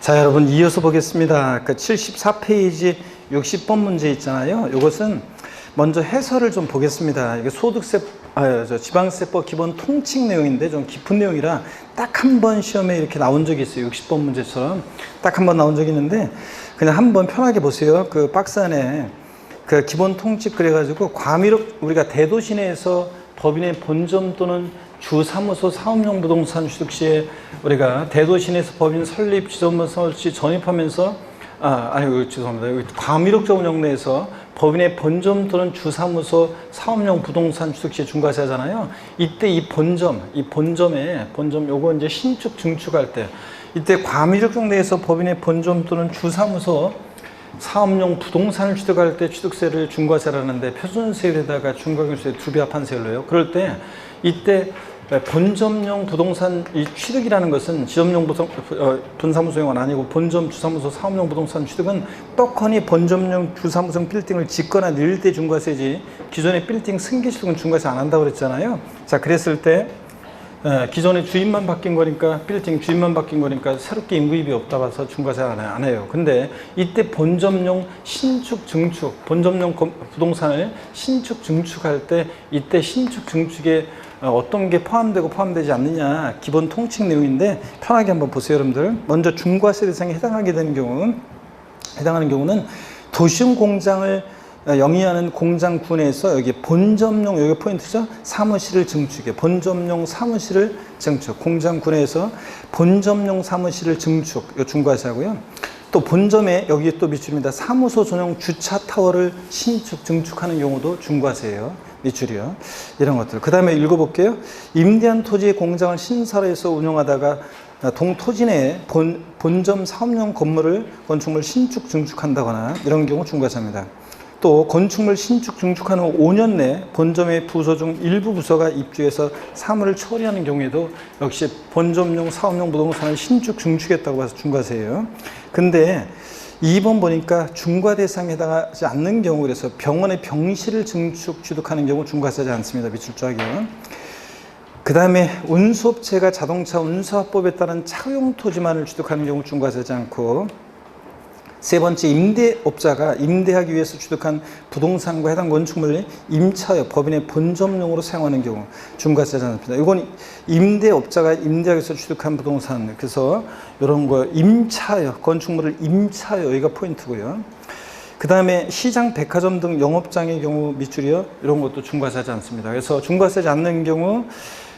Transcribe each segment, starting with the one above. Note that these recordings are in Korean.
자, 여러분 이어서 보겠습니다. 그 74페이지 60번 문제 있잖아요. 이것은 먼저 해설을 좀 보겠습니다. 이게 지방세법 기본 통칙 내용인데 좀 깊은 내용이라 딱 한 번 시험에 이렇게 나온 적이 있어요. 60번 문제처럼 딱 한 번 나온 적이 있는데 그냥 한번 편하게 보세요. 그 박스 안에 그 기본 통칙 그래가지고 과미록 우리가 대도시 내에서 법인의 본점 또는 주사무소 사업용 부동산 취득 시에 우리가 대도시 내에서 법인 설립, 지점물 설치 전입하면서 죄송합니다. 과미록자 운영 내에서 법인의 본점 또는 주사무소 사업용 부동산 취득 시에 중과세 하잖아요. 이때 이 본점 요거 이제 신축 증축할 때 이때 과미록종 내에서 법인의 본점 또는 주사무소 사업용 부동산을 취득할 때 취득세를 중과세라는데 표준세율에다가 중과경세 2배 합한 세율로요. 그럴 때 이때 본점용 부동산 이 취득이라는 것은 지점용 분사무소용은 아니고 본점 주사무소 사업용 부동산 취득은 떡하니 본점용 주사무소 빌딩을 짓거나 늘 때 중과세지 기존의 빌딩 승계 취득은 중과세 안 한다고 그랬잖아요. 자, 그랬을 때 기존의 주인만 바뀐 거니까 빌딩 주인만 바뀐 거니까 새롭게 인구입이 없다 봐서 중과세 안 해요. 근데 이때 본점용 신축 증축 본점용 부동산을 신축 증축할 때 이때 신축 증축에 어떤 게 포함되고 포함되지 않느냐 기본 통칙 내용인데 편하게 한번 보세요. 여러분들 먼저 중과세 대상에 해당하는 경우는 도시용 공장을 영위하는 공장군에서 여기 본점용 여기 포인트죠. 사무실을 증축해 본점용 사무실을 증축 공장군에서 본점용 사무실을 증축 이 중과세하고요. 또 본점에 여기 또 미출입니다. 사무소 전용 주차 타워를 신축 증축하는 경우도 중과세예요. 미출이요. 이런 것들. 그 다음에 읽어볼게요. 임대한 토지의 공장을 신설해서 운영하다가 동토지 내에 본점 사업용 건축물 신축 증축한다거나 이런 경우 중과세입니다. 또 건축물 신축 증축한 후 5년 내 본점의 부서 중 일부 부서가 입주해서 사무를 처리하는 경우에도 역시 본점용 사업용 부동산을 신축 증축했다고 해서 중과세예요. 근데 2번 보니까 중과 대상에 해당하지 않는 경우 그래서 병원의 병실을 증축 취득하는 경우 중과세하지 않습니다. 미출조하기요. 그 다음에 운수업체가 자동차 운수화법에 따른 차용 토지만을 취득하는 경우 중과세하지 않고 세 번째 임대업자가 임대하기 위해서 취득한 부동산과 해당 건축물을 임차여 법인의 본점용으로 사용하는 경우 중과세하지 않습니다. 이건 임대업자가 임대하기 위해서 취득한 부동산 그래서 이런 거 임차여 건축물을 임차여 여기가 포인트고요. 그 다음에 시장, 백화점 등 영업장의 경우 미출이요. 이런 것도 중과세하지 않습니다. 그래서 중과세하지 않는 경우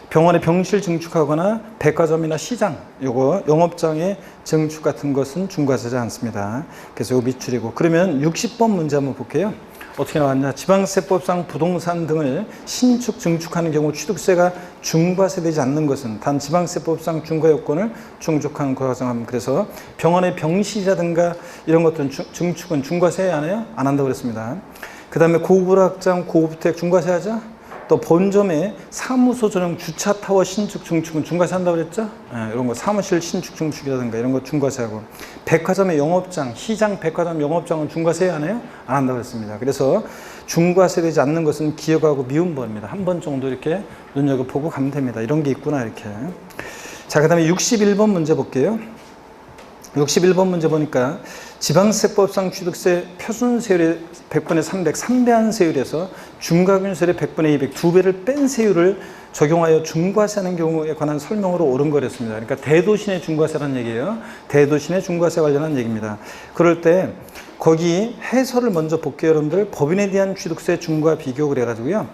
병원의 병실 증축하거나 백화점이나 시장, 요거 영업장의 증축 같은 것은 중과세하지 않습니다. 그래서 요 미출이고. 그러면 60번 문제 한번 볼게요. 어떻게 나왔냐? 지방세법상 부동산 등을 신축 증축하는 경우 취득세가 중과세되지 않는 것은 단 지방세법상 중과 요건을 충족한 과정함. 그래서 병원의 병실이라든가 이런 것들은 증축은 중과세 안 해요? 안 한다고 그랬습니다. 그 다음에 고급락장, 고급주택 중과세하죠? 또 본점에 사무소 전용 주차 타워 신축 증축은 중과세 한다고 그랬죠? 이런 거 사무실 신축 증축이라든가 이런 거 중과세하고 백화점의 영업장, 시장 백화점 영업장은 중과세 안 해요? 안 한다고 그랬습니다. 그래서 중과세되지 않는 것은 기억하고 미운번입니다. 한 번 정도 이렇게 눈여겨보고 가면 됩니다. 이런 게 있구나 이렇게. 자, 그 다음에 61번 문제 볼게요. 61번 문제 보니까 지방세법상 취득세 표준세율의 100분의 300 3배한 세율에서 중과균세율의 100분의 200 2배를 뺀 세율을 적용하여 중과세하는 경우에 관한 설명으로 옳은 거랬습니다. 그러니까 대도시 내 중과세라는 얘기예요. 대도시 내 중과세 관련한 얘기입니다. 그럴 때 거기 해설을 먼저 볼게요. 여러분들 법인에 대한 취득세 중과 비교 그래가지고요.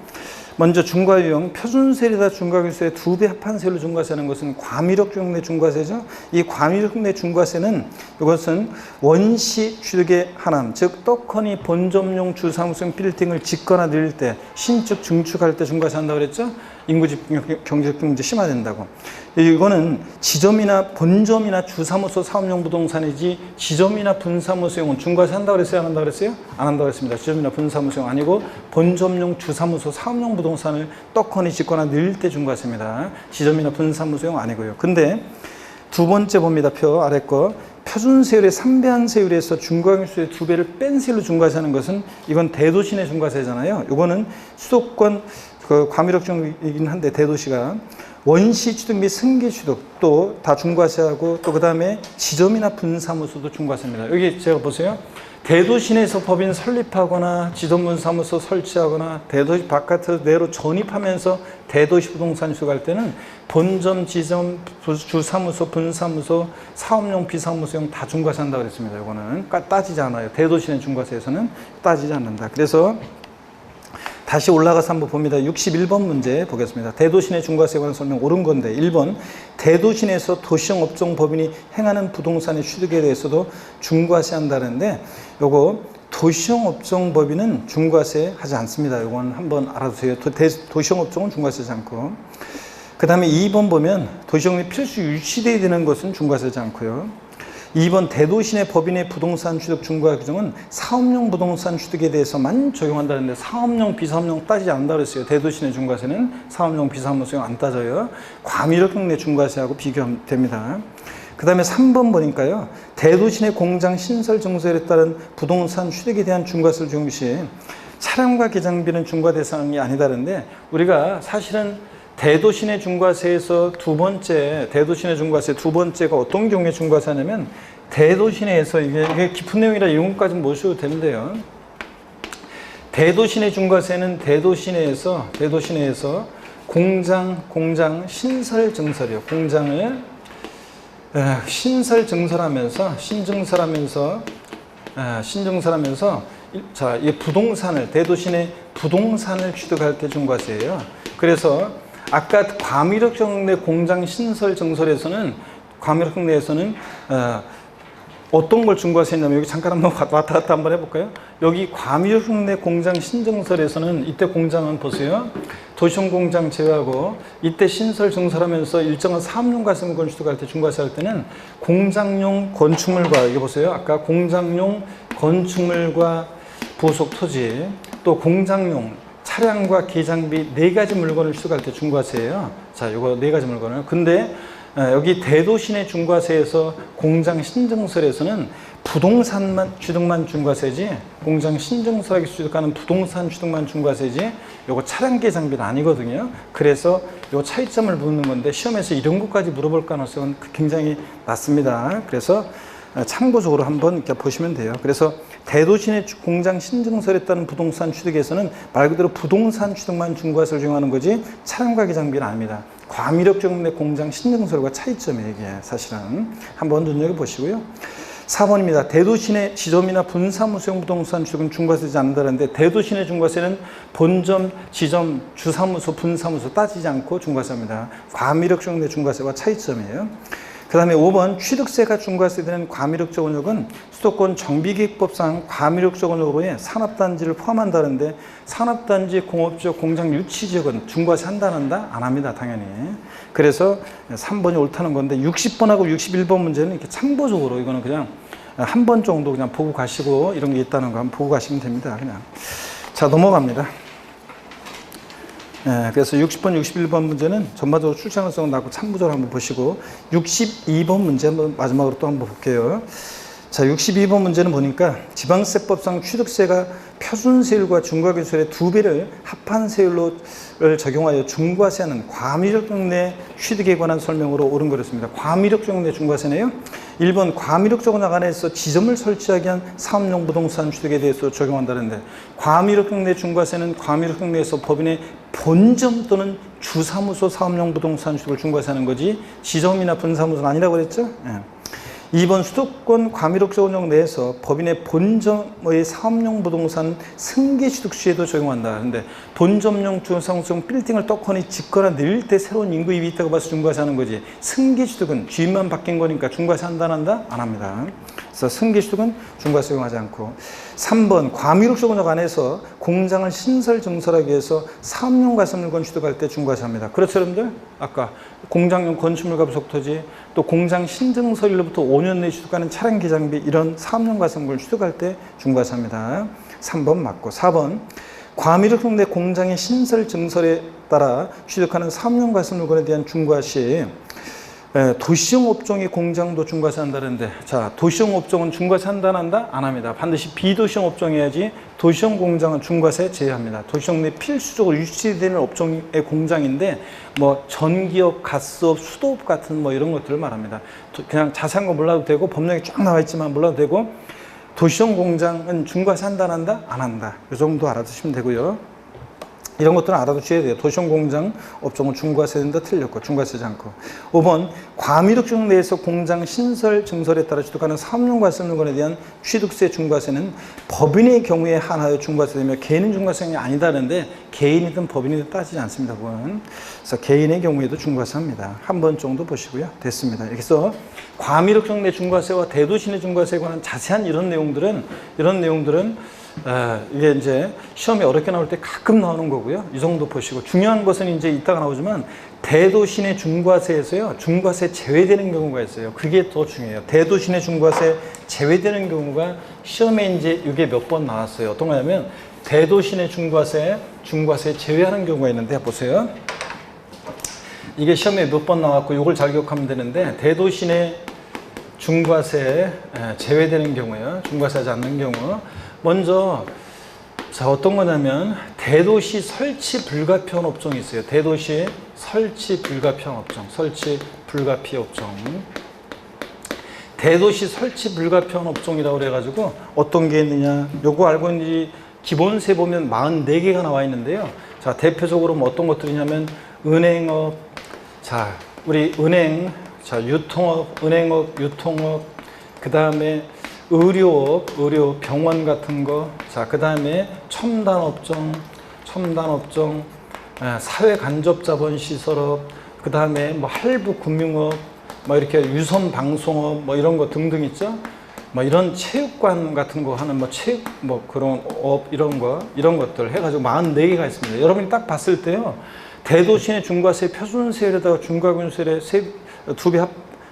먼저 중과유형 표준세율에다 중과균세 2배 합한 세율로 중과세하는 것은 과미력종 내 중과세죠. 이 과미력 내 중과세는 이것은 원시 취득의 하남, 즉 떡하니 본점용 주사무소 빌딩을 짓거나 늘릴 때 신축 증축할 때 중과세한다고 그랬죠. 인구집 경제적 경제 심화된다고. 이거는 지점이나 본점이나 주사무소 사업용 부동산이지 지점이나 분사무소용은 중과세 한다고 그랬어요? 안 한다고 그랬어요? 안 한다고 그랬습니다. 지점이나 분사무소용 아니고 본점용 주사무소 사업용 부동산을 떡하니 짓거나 늘릴 때 중과세입니다. 지점이나 분사무소용 아니고요. 근데 두 번째 봅니다. 표 아래 거. 표준세율의 3배한 세율에서 중과균세의 2배를 뺀 세율로 중과세하는 것은 이건 대도시 내 중과세잖아요. 이거는 수도권 과미력종이긴 한데 대도시가 원시 취득 및 승계 취득 또 다 중과세하고 또 그 다음에 지점이나 분사무소도 중과세입니다. 여기 제가 보세요. 대도시 내에서 법인 설립하거나 지점분사무소 설치하거나 대도시 바깥에서 내로 전입하면서 대도시 부동산 취득할 때는 본점, 지점, 주사무소, 분사무소, 사업용, 비사무소용 다 중과세한다고 그랬습니다. 이거는 따지지 않아요. 대도시 내 중과세에서는 따지지 않는다. 그래서 다시 올라가서 한번 봅니다. 61번 문제 보겠습니다. 대도시 내 중과세에 관한 설명 옳은 건데 1번 대도시 내에서 도시형 업종 법인이 행하는 부동산의 취득에 대해서도 중과세한다는데 요거 도시형 업종 법인은 중과세 하지 않습니다. 요건 한번 알아두세요. 도시형 업종은 중과세하지 않고 그 다음에 2번 보면 도시형이 필수 유치돼야 되는 것은 중과세하지 않고요. 2번 대도시 내 법인의 부동산 취득 중과 규정은 사업용 부동산 취득에 대해서만 적용한다는데 사업용, 비사업용 따지지 않는다 그랬어요. 대도시 내 중과세는 사업용, 비사무소용 안 따져요. 과밀업종 내 중과세하고 비교됩니다. 그 다음에 3번 보니까요. 대도시 내 공장 신설 증설에 따른 부동산 취득에 대한 중과세를 적용 시 차량과 기장비는 중과 대상이 아니다는데 우리가 사실은 대도시 내 중과세에서 대도시 내 중과세 두 번째가 어떤 경우에 중과세냐면 대도시 내에서 이게 깊은 내용이라 이런 것까지 모셔도 되는데요. 대도시 내 중과세는 대도시 내에서 공장 신설 증설이요. 공장을 신설 증설하면서 자, 이 부동산을 대도시 내 부동산을 취득할 때 중과세예요. 그래서 아까 과밀업종 내 공장 신설 증설에서는 과밀업종 내에서는 어떤 걸 중과세했냐면 여기 잠깐 한번 왔다 갔다 한번 해볼까요? 여기 과밀업종 내 공장 신증설에서는 이때 공장은 보세요. 도시형 공장 제외하고 이때 신설 증설하면서 일정한 사업용 가설물건 취득할 때 중과세할 때는 공장용 건축물과 이게 보세요. 아까 공장용 건축물과 부속 토지 또 공장용 차량과 기장비 4가지 물건을 취득할 때 중과세예요. 자, 요거 4가지 물건을. 근데 여기 대도시 내 중과세에서 공장 신증설에서는 부동산만 취득만 중과세지 공장 신증설하게 취득하는 부동산 취득만 중과세지 요거 차량 기장비는 아니거든요. 그래서 요 차이점을 묻는 건데 시험에서 이런 것까지 물어볼 가능성은 굉장히 낮습니다. 그래서 참고적으로 한번 이렇게 보시면 돼요. 그래서 대도시 내 공장 신증설에 따른 부동산 취득에서는 말 그대로 부동산 취득만 중과세를 적용하는 거지 차량과 기장비는 아닙니다. 과밀업종 내 공장 신증설과 차이점이에요. 이게 사실은 한번 눈여겨보시고요. 4번입니다. 대도시 내 지점이나 분사무소용 부동산 취득은 중과세지 않는다는데 대도시 내 중과세는 본점, 지점, 주사무소, 분사무소 따지지 않고 중과세합니다. 과밀업종 내 중과세와 차이점이에요. 그 다음에 5번 취득세가 중과세되는 과밀업적 원역은 수도권 정비계획법상 과밀업적 원역으로의 산업단지를 포함한다는데 산업단지, 공업지역, 공장 유치지역은 중과세 한다는다? 안 합니다. 당연히. 그래서 3번이 옳다는 건데 60번하고 61번 문제는 이렇게 참고적으로 이거는 그냥 한 번 정도 그냥 보고 가시고 이런 게 있다는 거 한번 보고 가시면 됩니다. 그냥. 자, 넘어갑니다. 그래서 60번, 61번 문제는 전반적으로 출제 가능성은 낮고 참고적으로 한번 보시고 62번 문제 한번 마지막으로 또 한번 볼게요. 자, 62번 문제는 보니까 지방세법상 취득세가 표준세율과 중과교세율의 2배를 합한 세율로 적용하여 중과세하는 과밀업종 내 취득에 관한 설명으로 옳은 거였습니다. 과밀업종 내 중과세네요. 1번 과밀업종 안에서 지점을 설치하기 위한 사업용 부동산 취득에 대해서 적용한다는데 과밀업종 내 중과세는 과밀업종 내에서 법인의 본점 또는 주사무소 사업용 부동산 취득을 중과세하는 거지 지점이나 분사무소는 아니라고 그랬죠? 2번 수도권 과밀업적 원역 내에서 법인의 본점의 사업용 부동산 승계 취득 시에도 적용한다. 근데 본점용 주상성 빌딩을 떡하니 짓거나 늘릴 때 새로운 인구 이익이 있다고 봐서 중과세하는 거지. 승계 취득은 주인만 바뀐 거니까 중과세 한다 안 한다? 안 합니다. 그래서 승계 취득은 중과세 적용하지 않고 3번 과밀업적 원역 안에서 공장을 신설 증설하기 위해서 사업용 가설물건 취득할 때 중과세합니다. 그렇죠 여러분들? 아까 공장용 건축물과 부속토지 또 공장 신증설로부터 5년 내에 취득하는 차량 기장비 이런 사업용 가설물을 취득할 때 중과세합니다. 3번 맞고 4번 과밀업종 내 공장의 신설 증설에 따라 취득하는 사업용 가설물건에 대한 중과 시 도시형 업종이 공장도 중과세 한다는데, 자, 도시형 업종은 중과세 한다, 안 한다? 안 합니다. 반드시 비도시형 업종이어야지. 도시형 공장은 중과세 제외합니다. 도시형 내 필수적으로 유치되는 업종의 공장인데, 뭐 전기업, 가스업, 수도업 같은 뭐 이런 것들을 말합니다. 그냥 자세한 거 몰라도 되고, 법령에 쫙 나와 있지만 몰라도 되고, 도시형 공장은 중과세 한다, 안 한다? 안 한다. 이 정도 알아두시면 되고요. 이런 것들은 알아두셔야 돼요. 도시형 공장 업종은 중과세 된다 틀렸고, 중과세지 않고. 5번, 과미륵중 내에서 공장 신설, 증설에 따라 취득하는 사업용과 쓰는권에 대한 취득세 중과세는 법인의 경우에 한하여 중과세되며 개인은 중과세가 아니다는데, 개인이든 법인이든 따지지 않습니다. 그건. 그래서 개인의 경우에도 중과세합니다. 한 번 정도 보시고요. 됐습니다. 그래서 과미륵중 내 중과세와 대도시 내 중과세에 관한 자세한 이런 내용들은 이게 이제 시험에 어렵게 나올 때 가끔 나오는 거고요. 이 정도 보시고, 중요한 것은 이제 이따가 나오지만 대도시 내 중과세에서요, 중과세 제외되는 경우가 있어요. 그게 더 중요해요. 대도시 내 중과세 제외되는 경우가 시험에 이제 이게 몇 번 나왔어요. 어떤 거냐면 대도시 내 중과세 제외하는 경우가 있는데, 보세요. 이게 시험에 몇 번 나왔고 이걸 잘 기억하면 되는데, 대도시 내 중과세 제외되는 경우요, 중과세하지 않는 경우. 먼저, 자, 어떤 거냐면 대도시 설치 불가피한 업종이 있어요. 대도시 설치 불가피한 업종, 설치 불가피 업종. 대도시 설치 불가피한 업종이라고 그래가지고 어떤 게 있느냐, 요거 알고 있는지 기본세 보면 44개가 나와 있는데요. 자, 대표적으로 뭐 어떤 것들이냐면 은행업, 자, 우리 은행, 자, 유통업, 은행업, 유통업, 그 다음에 의료, 병원 같은 거, 자, 그 다음에 첨단업종, 사회간접자본시설업, 그 다음에 뭐 할부금융업, 뭐 이렇게 유선방송업, 뭐 이런 거 등등 있죠? 뭐 이런 체육관 같은 거 하는 뭐 체육, 뭐 그런 업, 이런 것들 해가지고 44개가 있습니다. 여러분이 딱 봤을 때요, 대도시의 중과세 표준세율에다가 중과균세율의 두 배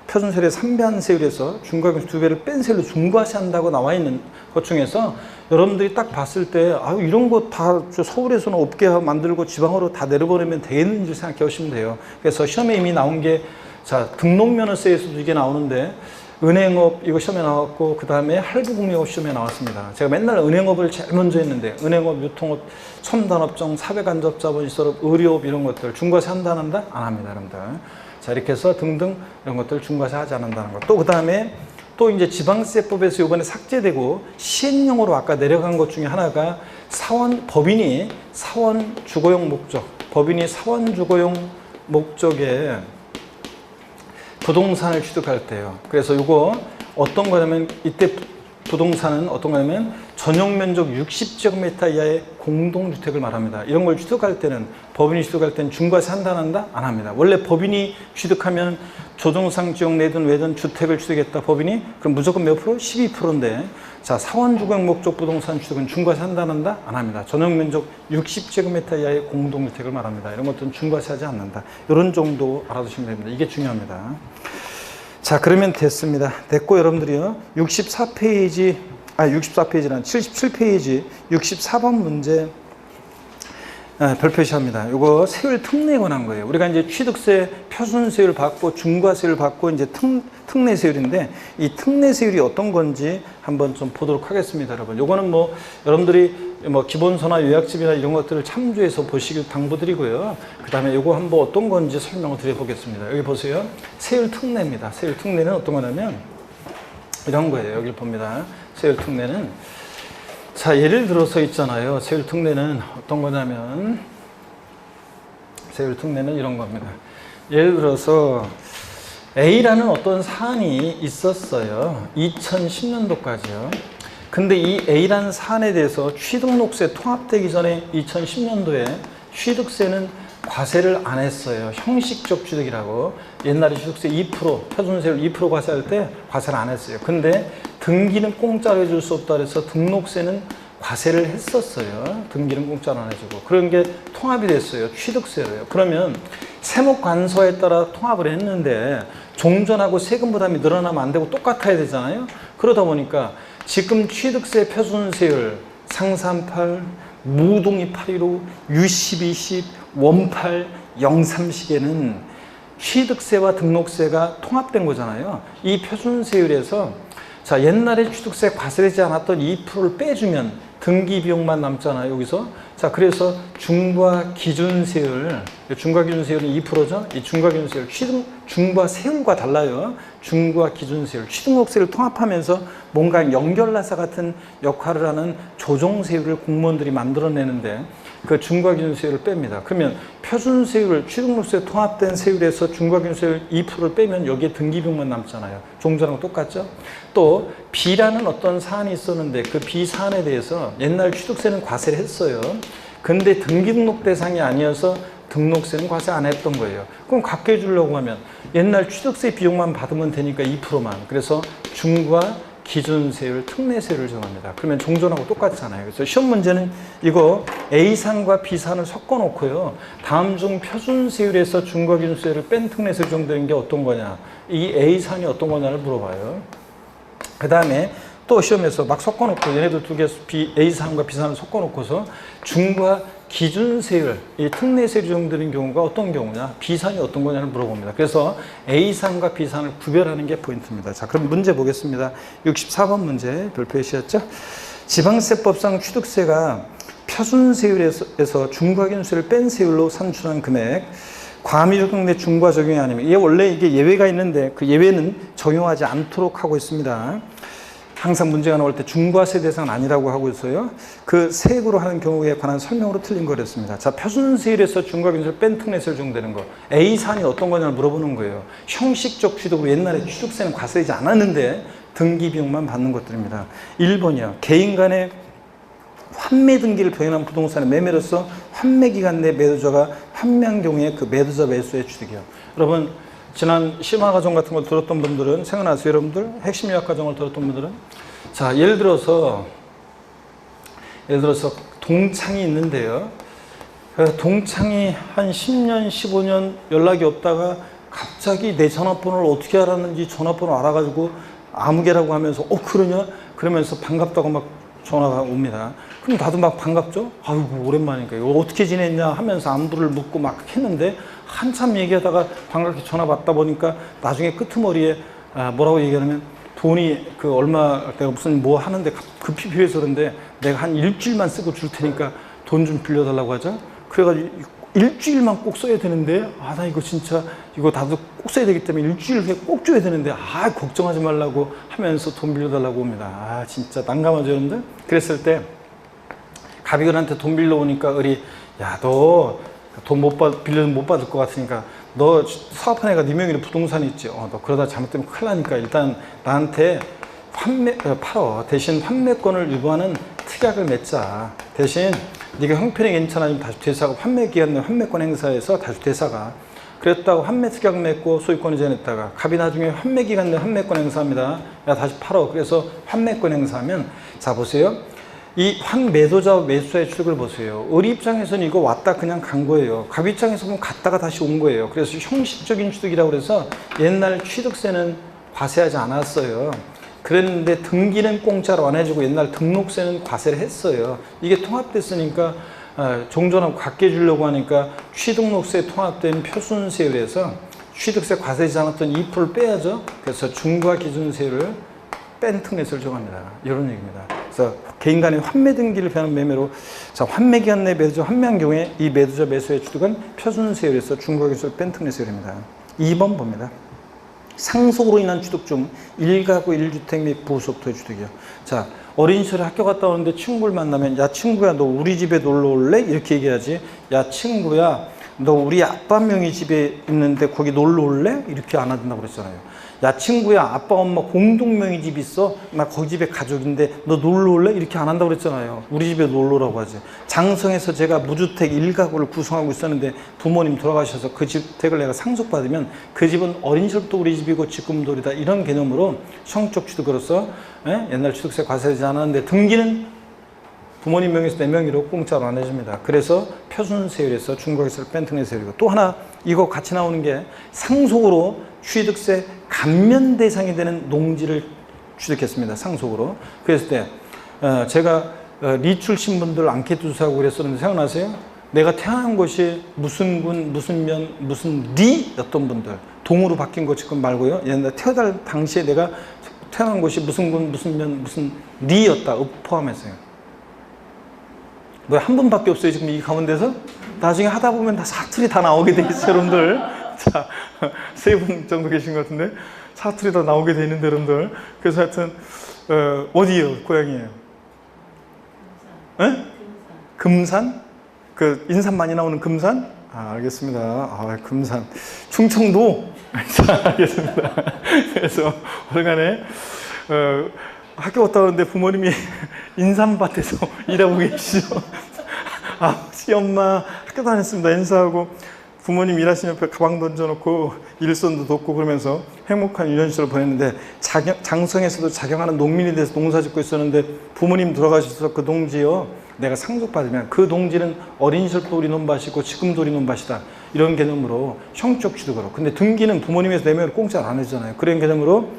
표준세율의 3배한 세율에서 중과균세 2배를 뺀 세율로 중과세 한다고 나와 있는 것 중에서 여러분들이 딱 봤을 때, 아유, 이런 거 다 서울에서는 없게 만들고 지방으로 다 내려보내면 되겠는지 생각해 보시면 돼요. 그래서 시험에 이미 나온 게, 자, 등록면허세에서도 이게 나오는데, 은행업 이거 시험에 나왔고, 그 다음에 할부금융업 시험에 나왔습니다. 제가 맨날 은행업을 제일 먼저 했는데, 은행업, 유통업, 첨단업종, 사회간접자본시설업, 의료업 이런 것들 중과세 한다 안 한다? 안 합니다, 여러분들. 자, 이렇게 해서 등등 이런 것들 중과세 하지 않는다는 것. 또 그 다음에 또 이제 지방세법에서 이번에 삭제되고 시행령으로 아까 내려간 것 중에 하나가 법인이 사원 주거용 목적에 부동산을 취득할 때요. 그래서 이거 어떤 거냐면, 이때 부동산은 어떤 거냐면 전용 면적 60제곱미터 이하의 공동주택을 말합니다. 이런 걸 취득할 때는, 법인이 취득할 때는 중과세 한다 안 한다? 안 합니다. 원래 법인이 취득하면 조정상 지역 내든 외든 주택을 취득했다, 법인이, 그럼 무조건 몇 프로? 12%인데, 자, 사원주거용 목적 부동산 취득은 중과세 한다 안 한다? 안 합니다. 전용 면적 60제곱미터 이하의 공동주택을 말합니다. 이런 것들은 중과세 하지 않는다. 이런 정도 알아두시면 됩니다. 이게 중요합니다. 자, 그러면 됐습니다. 됐고, 여러분들이요, 64페이지란 77페이지 64번 문제 별표시합니다. 이거 세율 특례에 관한 거예요. 우리가 이제 취득세 표준세율 받고 중과세율 받고 이제 특례세율인데, 이 특례세율이 어떤 건지 한번 좀 보도록 하겠습니다, 여러분. 요거는 뭐 여러분들이 뭐 기본서나 요약집이나 이런 것들을 참조해서 보시길 당부드리고요. 그 다음에 요거 한번 어떤 건지 설명을 드려보겠습니다. 여기 보세요. 세율 특례입니다. 세율 특례는 어떤 거냐면 이런 거예요. 여기 봅니다. 세율 특례는, 자, 예를 들어서 있잖아요. 세율 특례는 어떤 거냐면, 세율 특례는 이런 겁니다. 예를 들어서 A라는 어떤 사안이 있었어요. 2010년도까지요. 근데 이 A라는 사안에 대해서 취등록세 통합되기 전에 2010년도에 취득세는 과세를 안 했어요. 형식적 취득이라고. 옛날에 취득세 2%, 표준세율 2% 과세할 때 과세를 안 했어요. 근데 등기는 공짜로 해줄 수 없다 그래서 등록세는 과세를 했었어요. 등기는 공짜로 안 해주고. 그런 게 통합이 됐어요. 취득세로요. 그러면 세목관서에 따라 통합을 했는데 종전하고 세금 부담이 늘어나면 안 되고 똑같아야 되잖아요. 그러다 보니까 지금 취득세 표준세율 상삼8, 무동이 815, U1210, 원팔, 03시에는 취득세와 등록세가 통합된 거잖아요. 이 표준세율에서 자, 옛날에 취득세 과세되지 않았던 2%를 빼주면 등기 비용만 남잖아요, 여기서. 자, 그래서 중과기준세율, 중과기준세율은 2%죠? 이 중과기준세율, 중과세율과 달라요. 중과기준세율, 취등록세를 통합하면서 뭔가 연결나사 같은 역할을 하는 조정세율을 공무원들이 만들어내는데 그 중과기준세율을 뺍니다. 그러면 표준세율, 취등록세 통합된 세율에서 중과기준세율 2%를 빼면 여기에 등기비용만 남잖아요. 종전하고 똑같죠? 또 B라는 어떤 사안이 있었는데 그 B 사안에 대해서 옛날 취득세는 과세를 했어요. 근데 등기등록 대상이 아니어서 등록세는 과세 안 했던 거예요. 그럼 갚게 해주려고 하면 옛날 취득세 비용만 받으면 되니까 2%만. 그래서 중과 기준세율, 특례세율을 정합니다. 그러면 종전하고 똑같잖아요. 그래서 시험 문제는 이거 A사안과 B사안을 섞어놓고요. 다음 중 표준세율에서 중과기준세율을 뺀 특례세율 정도인 게 어떤 거냐. 이 A사안이 어떤 거냐를 물어봐요. 그 다음에 또 시험에서 막 섞어놓고 얘네들 두 개 A사안과 B사안을 섞어놓고서 중과 기준세율, 이 특례세율 정도인 경우가 어떤 경우냐, B사안이 어떤 거냐를 물어봅니다. 그래서 A사안과 B사안을 구별하는 게 포인트입니다. 자, 그럼 문제 보겠습니다. 64번 문제 별표에 씌었죠? 지방세법상 취득세가 표준세율에서 중과기준세율을 뺀 세율로 산출한 금액, 과미적용 내 중과 적용이 아니면, 이게 원래 이게 예외가 있는데 그 예외는 적용하지 않도록 하고 있습니다. 항상 문제가 나올 때 중과세 대상은 아니라고 하고 있어요. 그 세액으로 하는 경우에 관한 설명으로 틀린 거랬습니다. 자, 표준세율에서 중과기준세율 뺀 특례세율 적용되는 거. A사안이 어떤 거냐를 물어보는 거예요. 형식적 취득으로 옛날에 취득세는 과세되지 않았는데 등기비용만 받는 것들입니다. 1번이요. 개인 간의 환매 등기를 병행한 부동산의 매매로서 환매 기간 내 매도자가 환매한 경우에 그 매도자 매수의 취득이요. 여러분, 지난 심화 과정 같은 걸 들었던 분들은 생각나세요, 여러분들? 핵심 요약 과정을 들었던 분들은? 자, 예를 들어서 동창이 있는데요. 동창이 한 10년, 15년 연락이 없다가 갑자기 내 전화번호를 어떻게 알았는지 전화번호 알아가지고 아무개라고 하면서 그러냐? 그러면서 반갑다고 막 전화가 옵니다. 그럼 나도 막 반갑죠? 아이고, 오랜만이니까 이거 어떻게 지냈냐 하면서 안부를 묻고 막 했는데 한참 얘기하다가 반갑게 전화 받다 보니까 나중에 끄트머리에 뭐라고 얘기하냐면 돈이 그 얼마 내가 무슨 뭐 하는데 급히 필요해서 그런데 내가 한 일주일만 쓰고 줄 테니까 돈 좀 빌려달라고 하죠. 그래가지고 일주일만 꼭 써야 되는데 나 이거 진짜 이거 나도 꼭 써야 되기 때문에 일주일 후에 꼭 줘야 되는데 걱정하지 말라고 하면서 돈 빌려달라고 옵니다. 진짜 난감하죠, 여러분들? 그랬을 때 가비근한테 돈 빌려오니까 을이 너 돈 빌려면 못 받을 것 같으니까 너 사업한 애가 네 명의로 부동산이 있지. 너 그러다 잘못되면 큰일 나니까 일단 나한테 팔어. 대신 환매권을 유보하는 특약을 맺자. 대신 네가 형편이 괜찮아지면 다시 되사가 환매 기간 내 환매권 행사해서 다시 되사가. 그랬다고 환매 특약 맺고 소유권 이전했다가 갑이 나중에 환매 기간 내 환매권 행사합니다. 다시 팔어. 그래서 환매권 행사하면 자 보세요. 이 환매도자 매수자의 취득을 보세요. 을 입장에서는 이거 왔다 그냥 간 거예요. 갑 입장에서 보면 갔다가 다시 온 거예요. 그래서 형식적인 취득이라고 그래서 옛날 취득세는 과세하지 않았어요. 그랬는데 등기는 공짜로 안 해주고 옛날 등록세는 과세를 했어요. 이게 통합됐으니까 종전하고 같게 주려고 하니까 취등록세 통합된 표준세율에서 취득세 과세하지 않았던 2%를 빼야죠. 그래서 중과기준세율을 뺀 특례세를 정합니다. 이런 얘기입니다. 그래서 개인 간의 환매 등기를 변한 매매로 자 환매 기간 내 매도자 환매한 경우에 이 매도자 매수의 취득은 표준세율에서 중과기준세율 뺀 특례세율입니다. 2번 봅니다. 상속으로 인한 취득 중 1가구 1주택 및 부속토의 취득이요. 자, 어린 시절에 학교 갔다 오는데 친구를 만나면 야 친구야 너 우리 집에 놀러 올래? 이렇게 얘기하지. 야 친구야 너 우리 아빠 명의 집에 있는데 거기 놀러 올래? 이렇게 안 한다고 그랬잖아요. 야 친구야 아빠 엄마 공동 명의 집 있어? 나 거기 집에 가족인데 너 놀러 올래? 이렇게 안 한다고 그랬잖아요. 우리 집에 놀러 오라고 하지. 장성에서 제가 무주택 1가구를 구성하고 있었는데 부모님 돌아가셔서 그 주택을 내가 상속받으면 그 집은 어린 시절부터 우리 집이고 지금돌이다 이런 개념으로 형적 취득으로서 옛날 취득세 과세되지 않았는데 등기는 부모님 명의에서 내 명의로 공짜로 안 해줍니다. 그래서 표준세율에서 중과기준세율 뺀 특례세율이고 또 하나 이거 같이 나오는 게 상속으로 취득세 감면 대상이 되는 농지를 취득했습니다. 상속으로. 그랬을 때 제가 리 출신 분들 앙케이트 조사하고 그랬었는데 생각나세요? 내가 태어난 곳이 무슨 군, 무슨 면, 무슨 리였던 분들, 동으로 바뀐 거 지금 말고요. 옛날 태어날 당시에 내가 태어난 곳이 무슨 군, 무슨 면, 무슨 리였다. 포함해서요. 뭐 한 분밖에 없어요, 지금 이 가운데서? 나중에 하다 보면 다 사투리 다 나오게 돼 있어요, 여러분들. 자, 3분 정도 계신 것 같은데, 사투리 다 나오게 돼 있는데, 여러분들. 그래서 하여튼, 어디예요, 고향이에요? 예? 금산? 그 인삼 많이 나오는 금산? 아, 알겠습니다. 아, 금산. 충청도? 자, 알겠습니다. 그래서 오래간에 학교 갔다 오는데 부모님이 인삼밭에서 일하고 계시죠. 아버지, 엄마 학교 다녔습니다. 인사하고 부모님 일하시는 옆에 가방 던져놓고 일손도 돕고 그러면서 행복한 유년 시절을 보냈는데, 장성에서도 자경하는 농민이 돼서 농사 짓고 있었는데 부모님 돌아가셔서 그 농지요, 내가 상속받으면 그 농지는 어린 시절부터 우리 논밭이고 지금도 우리 논밭이다, 이런 개념으로 형적 취득으로. 근데 등기는 부모님에서 내면 공짜로 안 해주잖아요. 그런 개념으로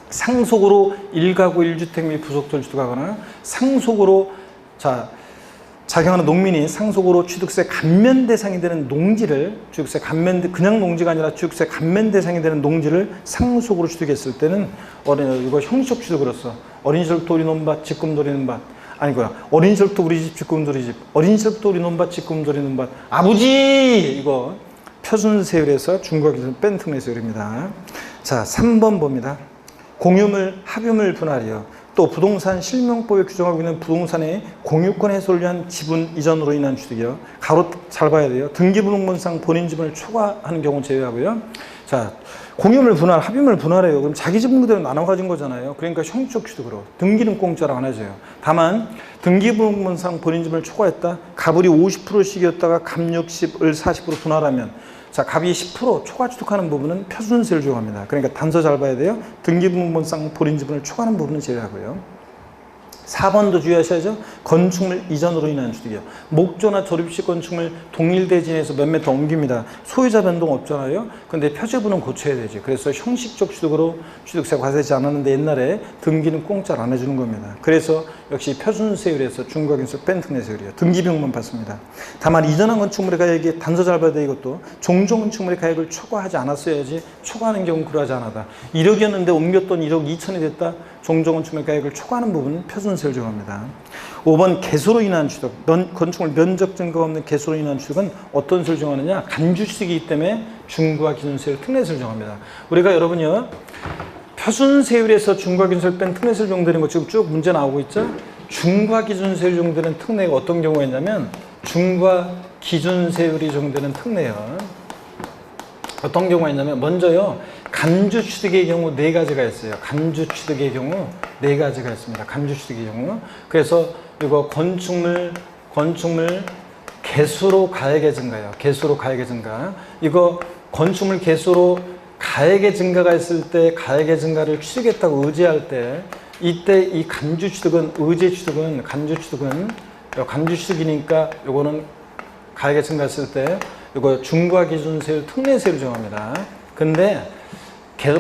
상속으로 1가구 1주택 및 부속토를 취득하거나, 상속으로 자경하는 농민이 상속으로 취득세 감면 대상이 되는 농지를, 취득세 감면, 그냥 농지가 아니라 취득세 감면 대상이 되는 농지를 상속으로 취득했을 때는 이거 형식 취득으로서 어린 시절부터 우리 논밭, 지금도 우리 논밭, 아니구나, 어린 시절부터 우리 집, 지금도 우리 집, 어린 시절부터 우리 논밭, 지금도 우리 논밭, 아버지! 이거 표준세율에서 중과기준 뺀 특례세율입니다. 자, 3번 봅니다. 공유물, 합유물 분할이요. 또 부동산 실명법에 규정하고 있는 부동산의 공유권 해소를 위한 지분 이전으로 인한 취득이요. 가로 잘 봐야 돼요. 등기부등본상 본인 지분을 초과하는 경우 제외하고요. 자, 공유물 분할, 합유물 분할이에요. 그럼 자기 지분 그대로 나눠 가진 거잖아요. 그러니까 형적 취득으로. 등기는 공짜로 안 해줘요. 다만 등기부등본상 본인 지분을 초과했다. 갑을이 50%씩이었다가 갑 60을 40% 분할하면, 자, 갑이 10% 초과 취득하는 부분은 표준세를 적용합니다. 그러니까 단서 잘 봐야 돼요. 등기부등본상 본인 지분을 초과하는 부분은 제외하고요. 4번도 주의하셔야죠. 건축물 이전으로 인한 취득이요. 목조나 조립식 건축물 동일 대지에서 몇 메터 옮깁니다. 소유자 변동 없잖아요. 근데 표제부는 고쳐야 되지. 그래서 형식적 취득으로 취득세 과세지 않았는데 옛날에 등기는 공짜로 안 해주는 겁니다. 그래서 역시 표준세율에서 중과기준세 뺀 특례세율이에요. 등기비용만 받습니다. 다만 이전한 건축물의 가액이, 단서 잘 봐야 돼. 이것도 종종 건축물의 가액을 초과하지 않았어야지, 초과하는 경우는 그러하지 않았다. 1억이었는데 옮겼던 1억 2천이 됐다. 종종 건축물 가액을 초과하는 부분은 표준세를 적용합니다. 5번 개소로 인한 취득. 건축물 면적 증가가 없는 개소로 인한 취득은 어떤 세를 적용하느냐? 간주취득이기 때문에 중과기준세율 특례세를 적용합니다. 우리가 여러분요, 표준세율에서 중과기준세를 뺀 특례세를 적용되는 거 지금 쭉 문제 나오고 있죠? 중과기준세율 적용되는 특례가 어떤 경우가 있냐면, 중과기준세율이 적용되는 특례요. 어떤 경우가 있냐면, 먼저요, 간주취득의 경우 4가지가 있어요. 간주취득의 경우 4가지가 있습니다. 간주취득의 경우. 그래서 이거 건축물 개수로 가액의 증가요. 개수로 가액의 증가. 이거 건축물 개수로 가액의 증가가 있을 때, 가액의 증가를 취득했다고 의지할 때, 이때 이 간주취득은, 간주취득이니까 요거는 가액의 증가했을 때 이거 중과기준세율 특례세를 정합니다. 근데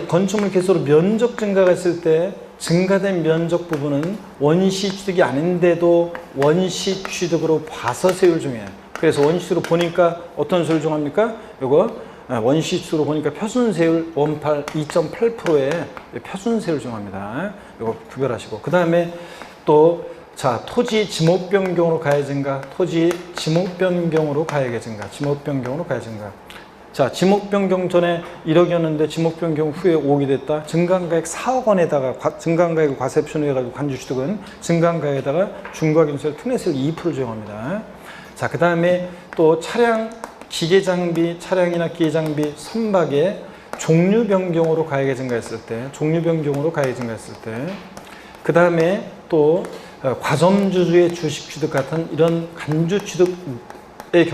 건축물 개수로 면적 증가가 있을 때 증가된 면적 부분은 원시 취득이 아닌데도 원시 취득으로 봐서 세율 정해요. 그래서 원시 취득으로 보니까 어떤 세율 정합니까? 이거 원시 취득으로 보니까 표준세율 2.8%의 표준세율 정합니다. 이거 구별하시고, 그 다음에 또 토지 지목 변경으로 가액 증가, 토지 지목 변경으로 가액의 증가, 지목 변경으로 가액 증가. 자, 지목 변경 전에 1억이었는데 지목 변경 후에 5억이 됐다. 증가가액 4억 원에다가 증가가액을 과세 표현해가지고 간주취득은 증가가액에다가 중과기준세 특례세율 2%를 적용합니다. 자, 그 다음에 또 차량, 기계장비, 차량이나 기계장비, 선박의 종류 변경으로 가액이 증가했을 때, 그 다음에 또 과점주주의 주식 취득 같은 이런 간주취득의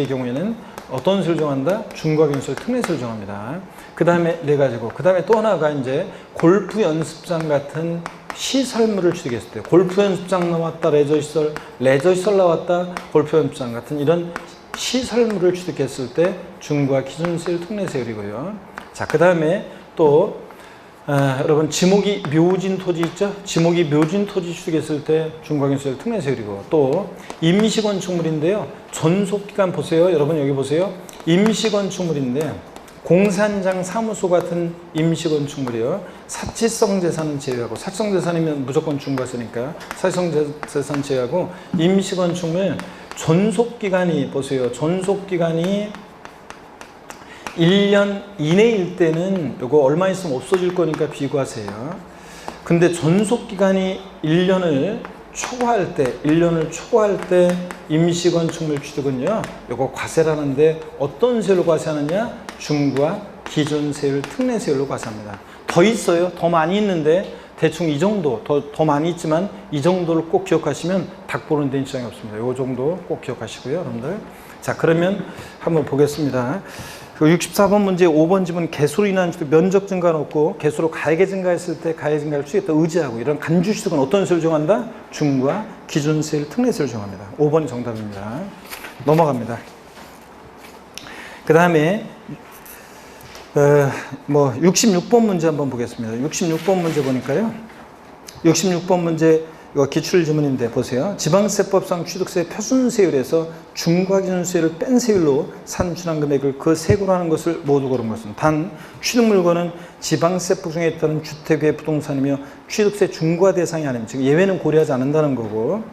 경우에는 어떤 세를 정한다? 중과기준세 특례세를 정합니다. 그 다음에 4가지고, 그 다음에 또 하나가 이제 골프 연습장 같은 시설물을 취득했을 때, 골프 연습장 나왔다, 레저시설 나왔다, 골프 연습장 같은 이런 시설물을 취득했을 때 중과기준세율 특례세율이고요. 자, 그 다음에 또 여러분 지목이 묘진 토지 있죠? 지목이 묘진 토지 취득했을 때 중과기준세율 특례세율이고, 또 임시건축물인데요. 전속기간 보세요. 여러분 여기 보세요. 임시건축물인데 공사장 사무소 같은 임시건축물이요. 사치성 재산은 제외하고, 사치성 재산이면 무조건 중과세니까 사치성 재산 제외하고, 임시건축물 전속기간이 보세요. 전속기간이 1년 이내일 때는 이거 얼마 있으면 없어질 거니까 비과세예요. 근데 전속기간이 1년을 초과할 때 임시건축물 취득은요, 이거 과세라는데 어떤 세율로 과세하느냐? 중과 기준세율 특례세율로 과세합니다. 더 있어요. 더 많이 있는데 대충 이 정도, 더 많이 있지만 이 정도를 꼭 기억하시면 닭 보는 데 지장이 없습니다. 이 정도 꼭 기억하시고요, 여러분들. 자, 그러면 한번 보겠습니다. 64번 문제 5번 집은 개수로 인한 취득 면적 증가는 없고, 개수로 가액이 증가했을 때 가액 증가를 취득했다 의지하고, 이런 간주 취득은 어떤 세율을 정한다? 중과 기준세율 특례세율을 정합니다. 5번이 정답입니다. 넘어갑니다. 그 다음에 66번 문제 한번 보겠습니다. 66번 문제 보니까요. 66번 문제 이거 기출지문인데 보세요. 지방세법상 취득세 표준세율에서 중과기준세율을 뺀 세율로 산출한 금액을 그 세금으로 하는 것을 모두 고른 것은 단 취득물건은 지방세법 중에 따른 주택 외 부동산이며 취득세 중과 대상이 아니면, 즉 예외는 고려하지 않는다는 거고,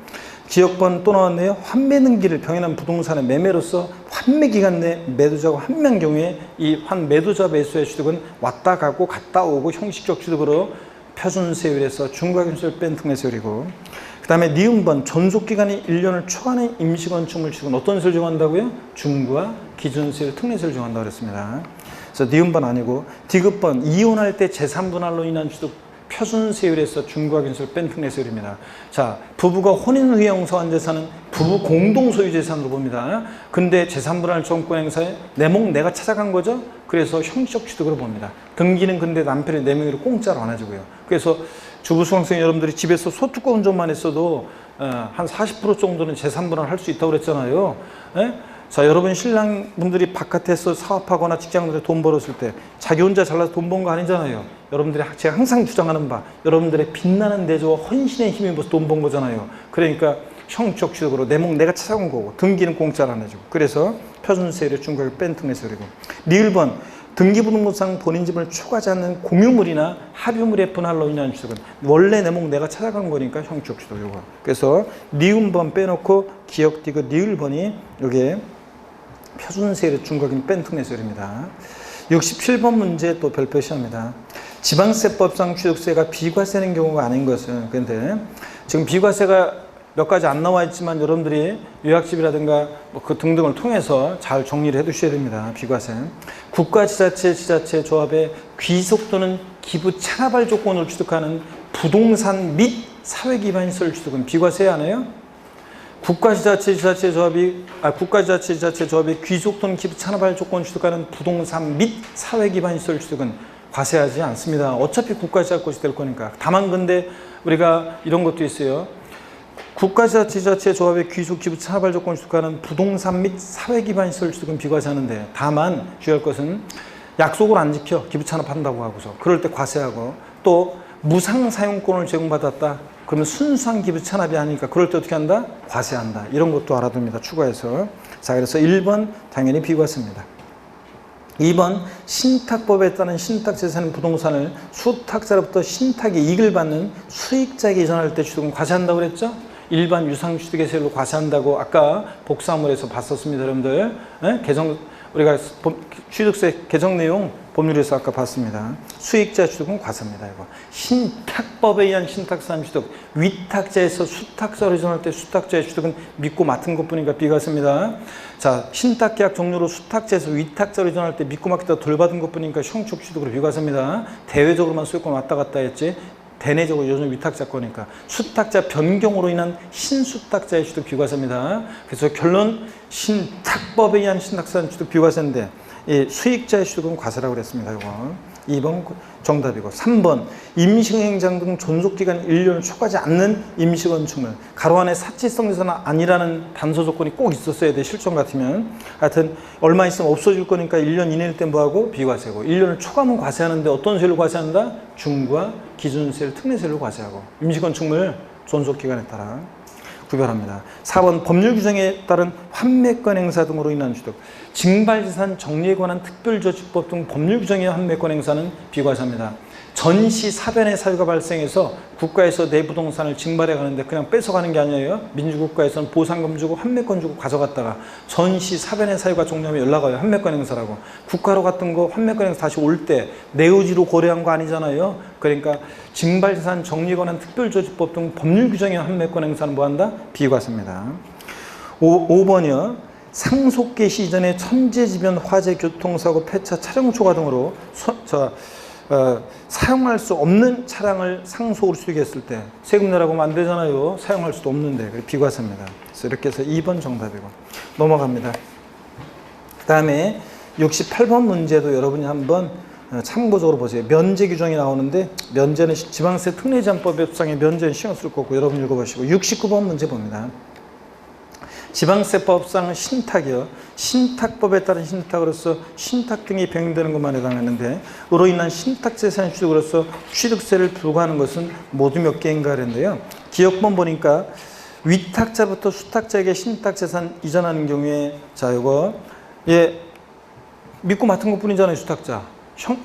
기억번 또 나왔네요. 환매 등기를 병행한 부동산의 매매로서 환매 기간 내 매도자가 한 명 경우에 이 매도자 매수의 취득은 왔다 가고 갔다 오고 형식적 취득으로 표준세율에서 중과기준세율 뺀 특례세율이고, 그 다음에 니은번 전속기간이 1년을 초과하는 임시건축물 취득은 어떤 세율을 정한다고요? 중과 기준세율 특례세율을 정한다고 그랬습니다. 그래서 니은번 아니고, 디귿번 이혼할 때 재산분할로 인한 취득 표준세율에서 중과기준세율 뺀 특례세율입니다. 자, 부부가 혼인 후에 형성한 재산은 부부 공동소유 재산으로 봅니다. 근데 재산분할 정권 행사에 내 목 내가 찾아간 거죠? 그래서 형식적 취득으로 봅니다. 등기는 근데 남편의 4명으로 공짜로 안 해주고요. 그래서 주부 수강생 여러분들이 집에서 소뚜껑 운전만 했어도 한 40% 정도는 재산분할 할 수 있다고 그랬잖아요. 예? 자, 여러분 신랑분들이 바깥에서 사업하거나 직장들에 돈 벌었을 때 자기 혼자 잘나서 돈 번 거 아니잖아요. 여러분들이 제가 항상 주장하는 바, 여러분들의 빛나는 내조와 헌신의 힘이 모여서 돈 번 거잖아요. 그러니까 형식적 취득으로 내 목 내가 찾아온 거고, 등기는 공짜로 안 해주고, 그래서 표준세율의 중과를 뺀 특례세율이고, 니을번 등기부등본상 본인 집을 초과하지 않는 공유물이나 합유물의 분할로 인한 취득은 원래 내 목 내가 찾아간 거니까 형식적 취득이고, 그래서 니은번 빼놓고 기억 디귿 니을번이 여기에 표준세율의 중과기준 뺀 특례세율입니다. 67번 문제 또 별표 시험입니다. 지방세법상 취득세가 비과세는 경우가 아닌 것은, 그런데 지금 비과세가 몇 가지 안 나와 있지만 여러분들이 요약집이라든가 그 등등을 통해서 잘 정리를 해 두셔야 됩니다. 비과세. 국가지자체, 지자체, 조합의 귀속 또는 기부 찬합할 조건으로 취득하는 부동산 및 사회기반시설 취득은 비과세 아니에요? 국가지자체, 지자체, 조합이 귀속 또는 기부 찬합할 조건 취득하는 부동산 및 사회기반시설 취득은 과세하지 않습니다. 어차피 국가지자체 것이 될 거니까. 다만 근데 우리가 이런 것도 있어요. 국가지자체, 지자체, 조합의 귀속, 기부, 찬합할 조건 취득하는 부동산 및 사회기반시설 취득은 비과세하는데, 다만 주의할 것은 약속을 안 지켜 기부 찬합한다고 하고서 그럴 때 과세하고, 또 무상사용권을 제공받았다 그러면 순수한 기부 찬합이 아니니까 그럴 때 어떻게 한다? 과세한다. 이런 것도 알아둡니다. 추가해서. 자, 그래서 1번 당연히 비과세입니다. 2번 신탁법에 따른 신탁재산인 부동산을 수탁자로부터 신탁의 이익을 받는 수익자에게 이전할 때 취득은 과세한다고 그랬죠? 일반 유상취득의 세율로 과세한다고 아까 복사물에서 봤었습니다. 여러분들. 우리가 취득세 개정 내용 법률에서 아까 봤습니다. 수익자 취득은 과세입니다. 이거. 신탁법에 의한 신탁산 취득, 위탁자에서 수탁자로 이전할 때 수탁자의 취득은 믿고 맡은 것뿐이니까 비과세입니다. 자, 신탁계약 종료로 수탁자에서 위탁자로 이전할 때 믿고 맡기다 덜 받은 것뿐이니까 형식 취득으로 비과세입니다. 대외적으로만 소유권 왔다 갔다 했지 대내적으로 여전히 위탁자 거니까. 수탁자 변경으로 인한 신수탁자의 취득 비과세입니다. 그래서 결론, 신탁법에 의한 신탁산 취득 비과세인데 이 수익자의 취득은 과세라고 그랬습니다. 이거. 2번 정답이고 3번 임시행장 등 존속기간 1년을 초과하지 않는 임시건축물 가로 안에 사치성 재산은 아니라는 단서 조건이 꼭 있었어야 돼. 실종 같으면 하여튼 얼마 있으면 없어질 거니까 1년 이내일 때 뭐하고 비과세고 1년을 초과하면 과세하는데 어떤 세율로 과세한다? 중과 기준세율 특례세율로 과세하고 임시건축물 존속기간에 따라 구별합니다. 4번 법률 규정에 따른 환매권 행사 등으로 인한 취득 징발재산 정리에 관한 특별조치법 등 법률 규정에 의한 환매권 행사는 비과세합니다. 전시 사변의 사유가 발생해서 국가에서 내 부동산을 징발해 가는데 그냥 뺏어가는 게 아니에요. 민주국가에서는 보상금 주고 환매권 주고 가져갔다가 전시 사변의 사유가 종료하면 연락 와요. 환매권 행사라고. 국가로 갔던 거 환매권 행사 다시 올 때 내 의지로 고려한 거 아니잖아요. 그러니까 징발재산 정리에 관한 특별조치법 등 법률 규정에 의한 환매권 행사는 뭐한다? 비과세입니다. 5번이요. 상속 개시 이전에 천재지변, 화재, 교통사고, 폐차, 차량 초과 등으로 사용할 수 없는 차량을 상속으로 취득했을 때 세금 내라고 하면 안 되잖아요. 사용할 수도 없는데 비과세입니다. 그래서 이렇게 해서 2번 정답이고 넘어갑니다. 그 다음에 68번 문제도 여러분이 한번 참고적으로 보세요. 면제 규정이 나오는데 면제는 지방세 특례제한법의 협상에 면제는 신경 쓸 거고 여러분 읽어보시고 69번 문제 봅니다. 지방세법상 신탁이요. 신탁법에 따른 신탁으로서 신탁 등이 병행되는 것만 해당하는데 으로 인한 신탁재산 취득으로서 취득세를 부과하는 것은 모두 몇 개인가 하는데요. 기억본 보니까 위탁자부터 수탁자에게 신탁재산 이전하는 경우에 자 요거 믿고 맡은 것뿐이잖아요. 수탁자.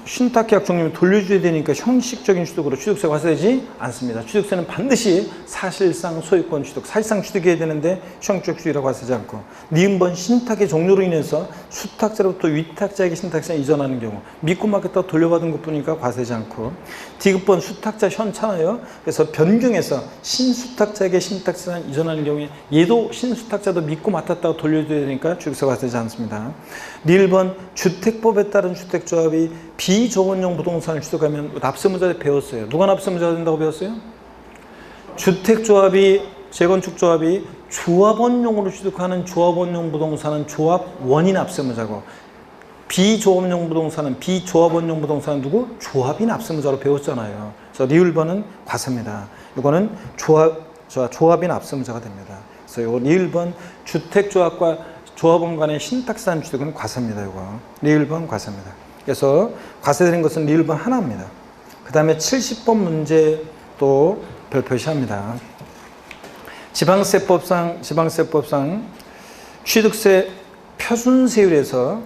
신탁계약 종료면 돌려줘야 되니까 형식적인 취득으로 취득세가 과세되지 않습니다. 취득세는 반드시 사실상 소유권 취득, 사실상 취득해야 되는데 형식적 취득이라고 과세되지 않고 니은번 신탁의 종료로 인해서 수탁자로부터 위탁자에게 신탁세를 이전하는 경우 믿고 맡겼다가 돌려받은 것뿐이니까 과세되지 않고 디귿번 수탁자 현차나요. 그래서 변경해서 신수탁자에게 신탁세를 이전하는 경우에 얘도 신수탁자도 믿고 맡았다가 돌려줘야 되니까 취득세가 과세되지 않습니다. 니을번 주택법에 따른 주택조합이 비조원용 부동산을 취득하면 납세무자에 배웠어요. 누가 납세무자가 된다고 배웠어요? 주택조합이 재건축조합이 조합원용으로 취득하는 조합원용 부동산은 조합원이 납세무자고 비조합용 부동산은 누구? 조합이 납세무자로 배웠잖아요. 그래서 리을번은 과세입니다. 이거는 조합이 납세무자가 됩니다. 그래서 이거 리을번 주택조합과 조합원 간의 신탁산 취득은 과세입니다. 이거 리을번 과세입니다. 그래서 과세되는 것은 리을번 하나입니다. 그 다음에 70번 문제 또 별표시합니다. 지방세법상 취득세 표준세율에서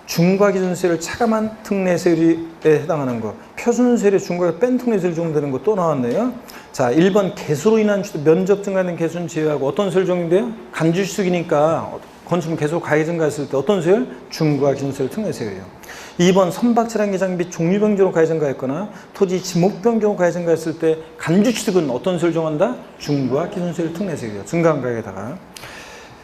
중과기준세율을 차감한 특례세율에 해당하는 거 표준세율의 중과를 뺀 특례세율 정도 되는 거 또 나왔네요. 자, 1번 개수로 인한 취득 면적 증가된 개수는 제외하고 어떤 세율 적용돼요? 간주취득이니까 건축물 개수 가액 증가했을 때 어떤 세율? 중과기준세율 특례세율이에요. 2번 선박차량 개장 및 종류 변경으로 가액 증가했거나 토지 지목 변경으로 가액 증가했을 때 간주취득은 어떤 세율 정한다? 중과기준세율 특례세율이에요. 증가한 가액에다가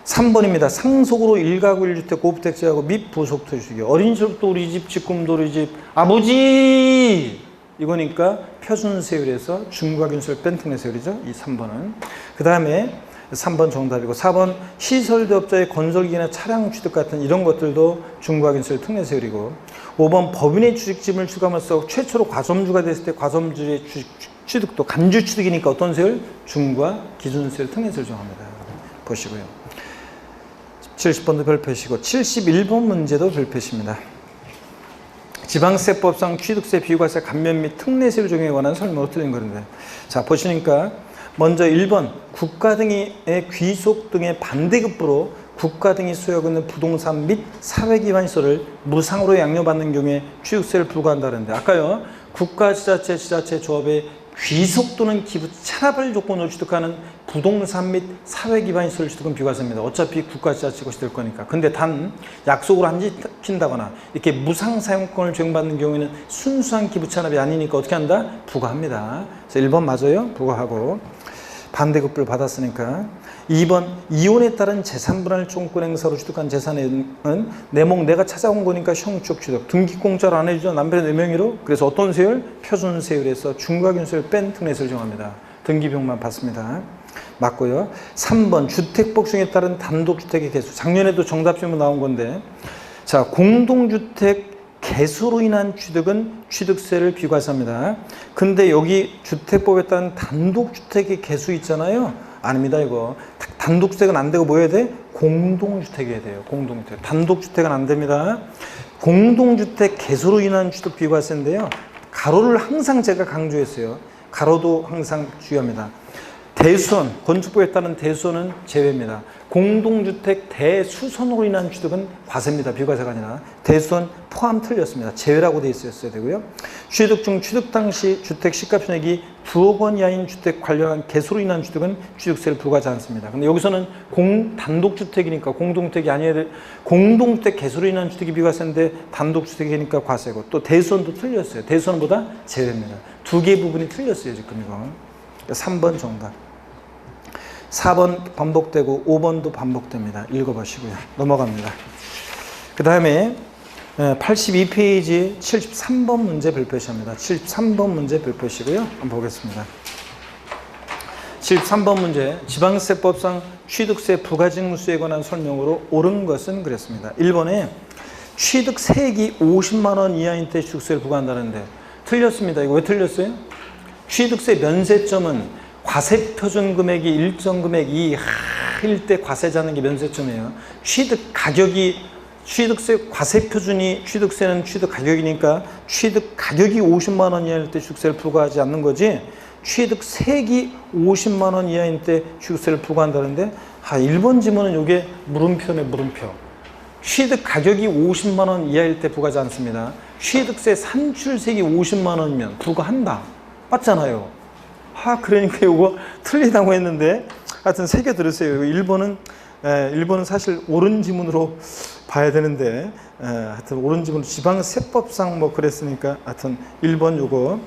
3번입니다. 상속으로 1가구 1주택 고부택제하고 및 부속토지주기 어린 시절부터 우리 집 지금도 우리 집 아버지 이거니까 표준세율에서 중과기준세율 뺀 특례세율이죠. 이 3번은. 그 다음에 3번 정답이고 4번 시설대업자의 건설기나 차량 취득 같은 이런 것들도 중과기준세율 특례세율이고 5번 법인의 취득집을 취득함으로써 최초로 과점주가 됐을 때 과점주의 취득도 간주취득이니까 어떤 세율? 중과기준세율 특례세율 정합니다. 보시고요. 70번도 별표시고 71번 문제도 별표시입니다. 지방세법상 취득세, 비과세, 감면 및 특례세율 적용에 관한 설명으로 틀린 건데 자 보시니까 먼저 1번 국가 등의 귀속 등의 반대급부로 국가 등이 소유하고 있는 부동산 및 사회기반시설을 무상으로 양려받는 경우에 취득세를 부과한다는데 아까요 국가, 지자체, 조합의 귀속 또는 기부 찬합을 조건으로 취득하는 부동산 및 사회기반시설 취득은 비과세입니다. 어차피 국가, 지자체 것이 될 거니까. 근데 단 약속으로 안 지킨다거나 이렇게 무상 사용권을 적용받는 경우에는 순수한 기부 찬합이 아니니까 어떻게 한다? 부과합니다. 그래서 1번 맞아요. 부과하고 반대급부를 받았으니까 2번 이혼에 따른 재산분할 총권 행사로 취득한 재산은 내목 내가 찾아온 거니까 형축 취득 등기공짜로 안 해주죠. 남편의 4명의로 그래서 어떤 세율? 표준세율에서 중과기준세율 뺀 특례세율 정합니다. 등기비용만 받습니다. 맞고요. 3번 주택복층에 따른 단독주택의 개수 작년에도 정답 질문 나온 건데 자 공동주택 개수로 인한 취득은 취득세를 비과세합니다. 근데 여기 주택법에 따른 단독주택의 개수 있잖아요. 아닙니다, 이거. 단독주택은 안 되고 뭐 해야 돼? 공동주택이어야 돼요. 공동주택. 단독주택은 안 됩니다. 공동주택 개수로 인한 취득 비과세인데요. 가로를 항상 제가 강조했어요. 가로도 항상 중요합니다. 대수선, 건축법에 따른 대수선은 제외입니다. 공동주택 대수선으로 인한 취득은 과세입니다. 비과세가 아니라. 대수선 포함 틀렸습니다. 제외라고 돼 있었어야 되고요. 취득 중 취득 당시 주택 시가총액이 2억 원 이하인 주택 관련한 개수로 인한 취득은 취득세를 부과하지 않습니다. 근데 여기서는 단독주택이니까 공동주택이 아니어야 돼. 공동주택 개수로 인한 취득이 비과세인데 단독주택이니까 과세고, 또 대수선도 틀렸어요. 대수선보다 제외입니다. 두 개 부분이 틀렸어요, 지금 이거. 3번 정답. 4번 반복되고 5번도 반복됩니다. 읽어보시고요. 넘어갑니다. 그 다음에 82페이지 73번 문제 별표시합니다. 73번 문제 별표시고요. 한번 보겠습니다. 73번 문제, 지방세법상 취득세 부가징수에 관한 설명으로 옳은 것은 그랬습니다. 1번에 취득세액이 50만 원 이하인 때 취득세를 부과한다는데 틀렸습니다. 이거 왜 틀렸어요? 취득세 면세점은 과세표준 금액이 일정 금액 이하일 때 과세자는 게 면세점이에요. 취득세 과세표준이 취득세는 취득 가격이니까 취득 가격이 50만 원 이하일 때 취득세를 부과하지 않는 거지, 취득세액이 50만 원 이하일 때 취득세를 부과한다는데, 1번 지문은 이게 물음표네, 물음표. 취득 가격이 50만 원 이하일 때 부과하지 않습니다. 취득세 산출세액이 50만 원이면 부과한다. 맞잖아요. 그러니까 이거 틀리다고 했는데, 하여튼 3개 들으세요. 1번은 사실 옳은 지문으로 봐야 되는데, 하여튼 옳은 지문, 지방세법상 뭐 그랬으니까, 하여튼 1번 요거.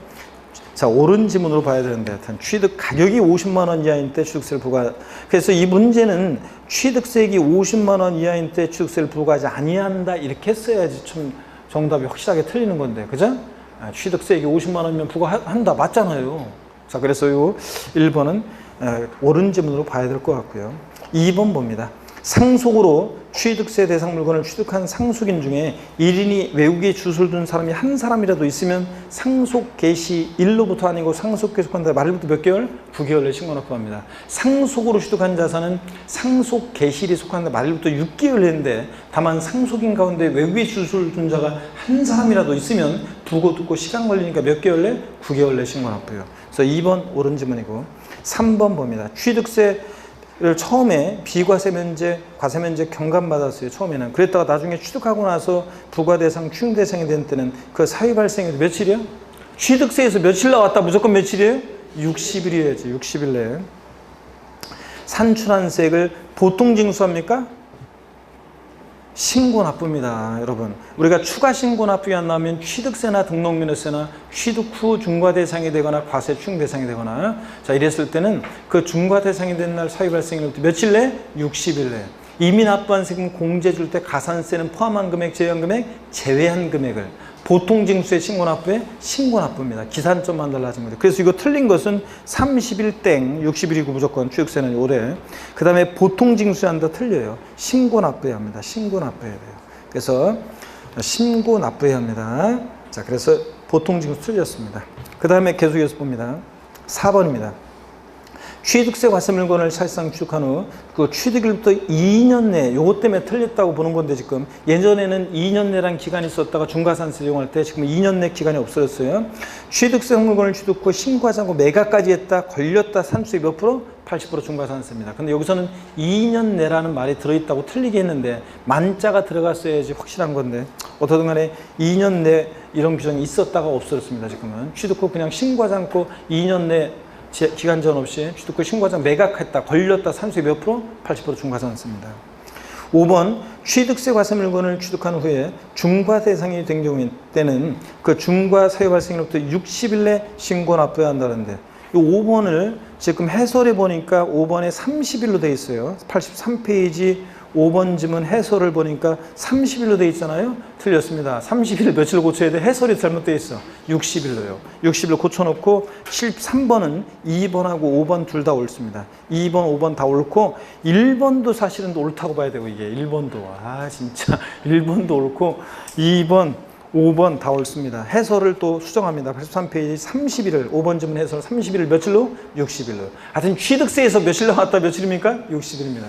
자, 옳은 지문으로 봐야 되는데, 하여튼 취득 가격이 50만 원 이하인 때 취득세를 부과. 그래서 이 문제는 취득세액이 50만 원 이하인 때 취득세를 부과하지 아니한다. 이렇게 써야지 좀 정답이 확실하게 틀리는 건데, 그죠? 취득세액이 50만 원이면 부과한다. 맞잖아요. 자, 그래서 요 1번은 옳은 지문으로 봐야 될 것 같고요. 2번 봅니다. 상속으로 취득세 대상 물건을 취득한 상속인 중에 1인이 외국에 주소를 둔 사람이 한 사람이라도 있으면 상속 개시 일로부터 아니고 상속 계속한다 말로부터 몇 개월? 9개월 내에 신고납부합니다. 상속으로 취득한 자산은 상속 개시일에 속한다 말로부터 6개월 내인데, 다만 상속인 가운데 외국에 주소를 둔 자가 한 사람이라도 있으면 부고 듣고 시간 걸리니까 몇 개월 내? 9개월 내에 신고납부요. 그래서 2번 옳은 지문이고, 3번 봅니다. 취득세를 처음에 비과세 면제, 과세 면제 경감받았어요. 처음에는. 그랬다가 나중에 취득하고 나서 부과대상, 추징대상이 된 때는 그 사유 발생일이 며칠이요? 취득세에서 며칠 나왔다 무조건 며칠이에요? 60일이어야지. 60일 내에. 산출한 세액을 보통 징수합니까? 신고 납부입니다, 여러분. 우리가 추가 신고 납부가 안 나오면 취득세나 등록면허세나 취득 후 중과 대상이 되거나 과세 추징 대상이 되거나, 자, 이랬을 때는 그 중과 대상이 된 날 사유 발생일부터 며칠 내? 60일 내. 이미 납부한 세금 공제 줄 때 가산세는 포함한 금액, 제외한 금액, 제외한 금액을 보통 징수의 신고 납부에 신고 납부입니다. 기산점만 달라진 거죠. 그래서 이거 틀린 것은 30일 땡, 60일이고 무조건 취득세는 올해. 그 다음에 보통 징수한다 틀려요. 신고 납부해야 합니다. 신고 납부해야 돼요. 그래서 신고 납부해야 합니다. 자, 그래서 보통 징수 틀렸습니다. 그 다음에 계속해서 봅니다. 4번입니다. 취득세 과세 물건을 사실상 취득한 후 그 취득일부터 2년 내, 요것 때문에 틀렸다고 보는 건데, 지금 예전에는 2년 내란 기간이 있었다가 중과산세 이용할 때 지금 2년 내 기간이 없어졌어요. 취득세 물건을 취득 후 신고하지 않고 매각까지 했다, 걸렸다, 산수의 몇 프로? 80% 중과산세입니다. 근데 여기서는 2년 내라는 말이 들어있다고 틀리게 했는데, 만자가 들어갔어야지 확실한 건데, 어떻든 간에 2년 내 이런 규정이 있었다가 없어졌습니다. 지금은 취득 후 그냥 신고하지 않고 2년 내 기간 제한 없이 취득 후 신고하자 매각했다, 걸렸다, 산수의 몇 프로? 80% 중과산세입니다. 5번 취득세 과세 물건을 취득한 후에 중과 대상이 된 경우 때는 그 중과 사유 발생일부터 60일 내 신고 납부해야 한다는데, 이 5번을 지금 해설해 보니까 5번에 30일로 돼 있어요. 83페이지 5번 지문 해설을 보니까 30일로 돼 있잖아요. 틀렸습니다. 30일 며칠 고쳐야 돼? 해설이 잘못돼 있어. 60일로요. 60일 고쳐놓고 73번은 2번하고 5번 둘 다 옳습니다. 2번, 5번 다 옳고 1번도 사실은 옳다고 봐야 되고, 이게 1번도 진짜 1번도 옳고 2번, 5번 다 옳습니다. 해설을 또 수정합니다. 83페이지 31일 5번 질문 해설 31일 며칠로? 60일로. 하여튼 취득세에서 며칠 나왔다 며칠입니까? 60일입니다.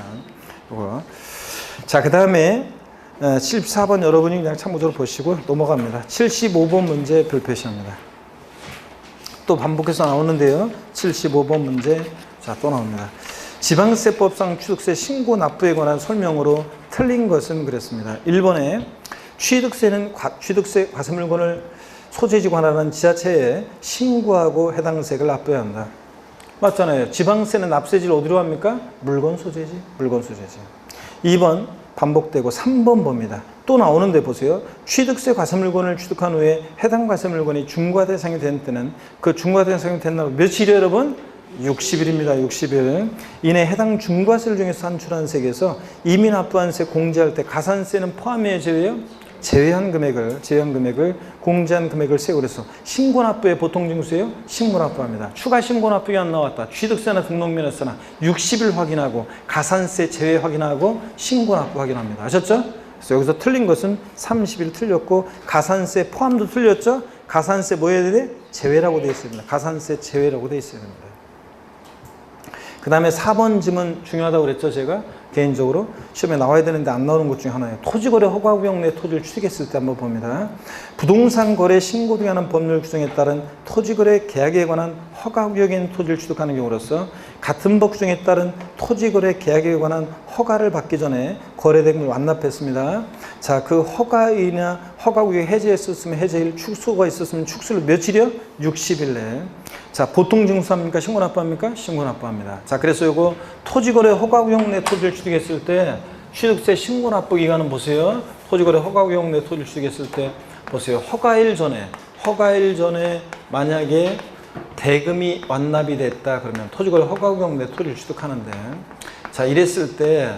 이거. 자, 그 다음에 74번 여러분이 그냥 참고적으로 보시고 넘어갑니다. 75번 문제 별표시합니다. 또 반복해서 나오는데요. 75번 문제 자, 또 나옵니다. 지방세법상 취득세 신고 납부에 관한 설명으로 틀린 것은 그랬습니다. 1번에 취득세는 취득세 과세물건을 소재지 관할하는 지자체에 신고하고 해당 세액을 납부해야 한다. 맞잖아요. 지방세는 납세지를 어디로 합니까? 물건 소재지. 물건 소재지. 2번 반복되고 3번 봅니다. 또 나오는데 보세요. 취득세 과세물건을 취득한 후에 해당 과세물건이 중과 대상이 된 때는 그 중과 대상이 된 날 며칠이에요 여러분? 60일입니다. 60일 이내 해당 중과세를 중에서 산출한 세액에서 이미 납부한 세 공제할 때 가산세는 포함해야 제외요? 제외한 금액을 공제한 금액을 세액으로 해서 신고납부의 보통징수예요? 신고납부합니다. 추가 신고납부가 안 나왔다. 취득세나 등록면허세나 60일 확인하고 가산세 제외 확인하고 신고납부 확인합니다. 아셨죠? 그래서 여기서 틀린 것은 30일 틀렸고 가산세 포함도 틀렸죠? 가산세 뭐 해야 돼? 제외라고 되어 있습니다. 가산세 제외라고 되어 있어야 됩니다. 그 다음에 4번 질문 중요하다고 그랬죠 제가? 개인적으로 시험에 나와야 되는데 안 나오는 것 중에 하나예요. 토지거래 허가구역 내 토지를 취득했을 때 한번 봅니다. 부동산 거래 신고 등에 관한 법률 규정에 따른 토지거래 계약에 관한 허가구역에 있는 토지를 취득하는 경우로서 같은 법 규정에 따른 토지거래 계약에 관한 허가를 받기 전에 거래대금을 완납했습니다. 자, 그 허가일이나 허가구역 해제했었으면 해제일, 축소가 있었으면 축소를 며칠이요? 60일 내에. 자, 보통 징수합니까? 신고납부합니까? 신고납부합니다. 자, 그래서 요거 토지거래 허가구역 내 토지를 취득했을 때 취득세 신고납부 기간은 보세요. 토지거래 허가구역 내 토지를 취득했을 때 보세요. 허가일 전에 만약에 대금이 완납이 됐다 그러면 토지거래 허가구역 내 토지를 취득하는데 자, 이랬을 때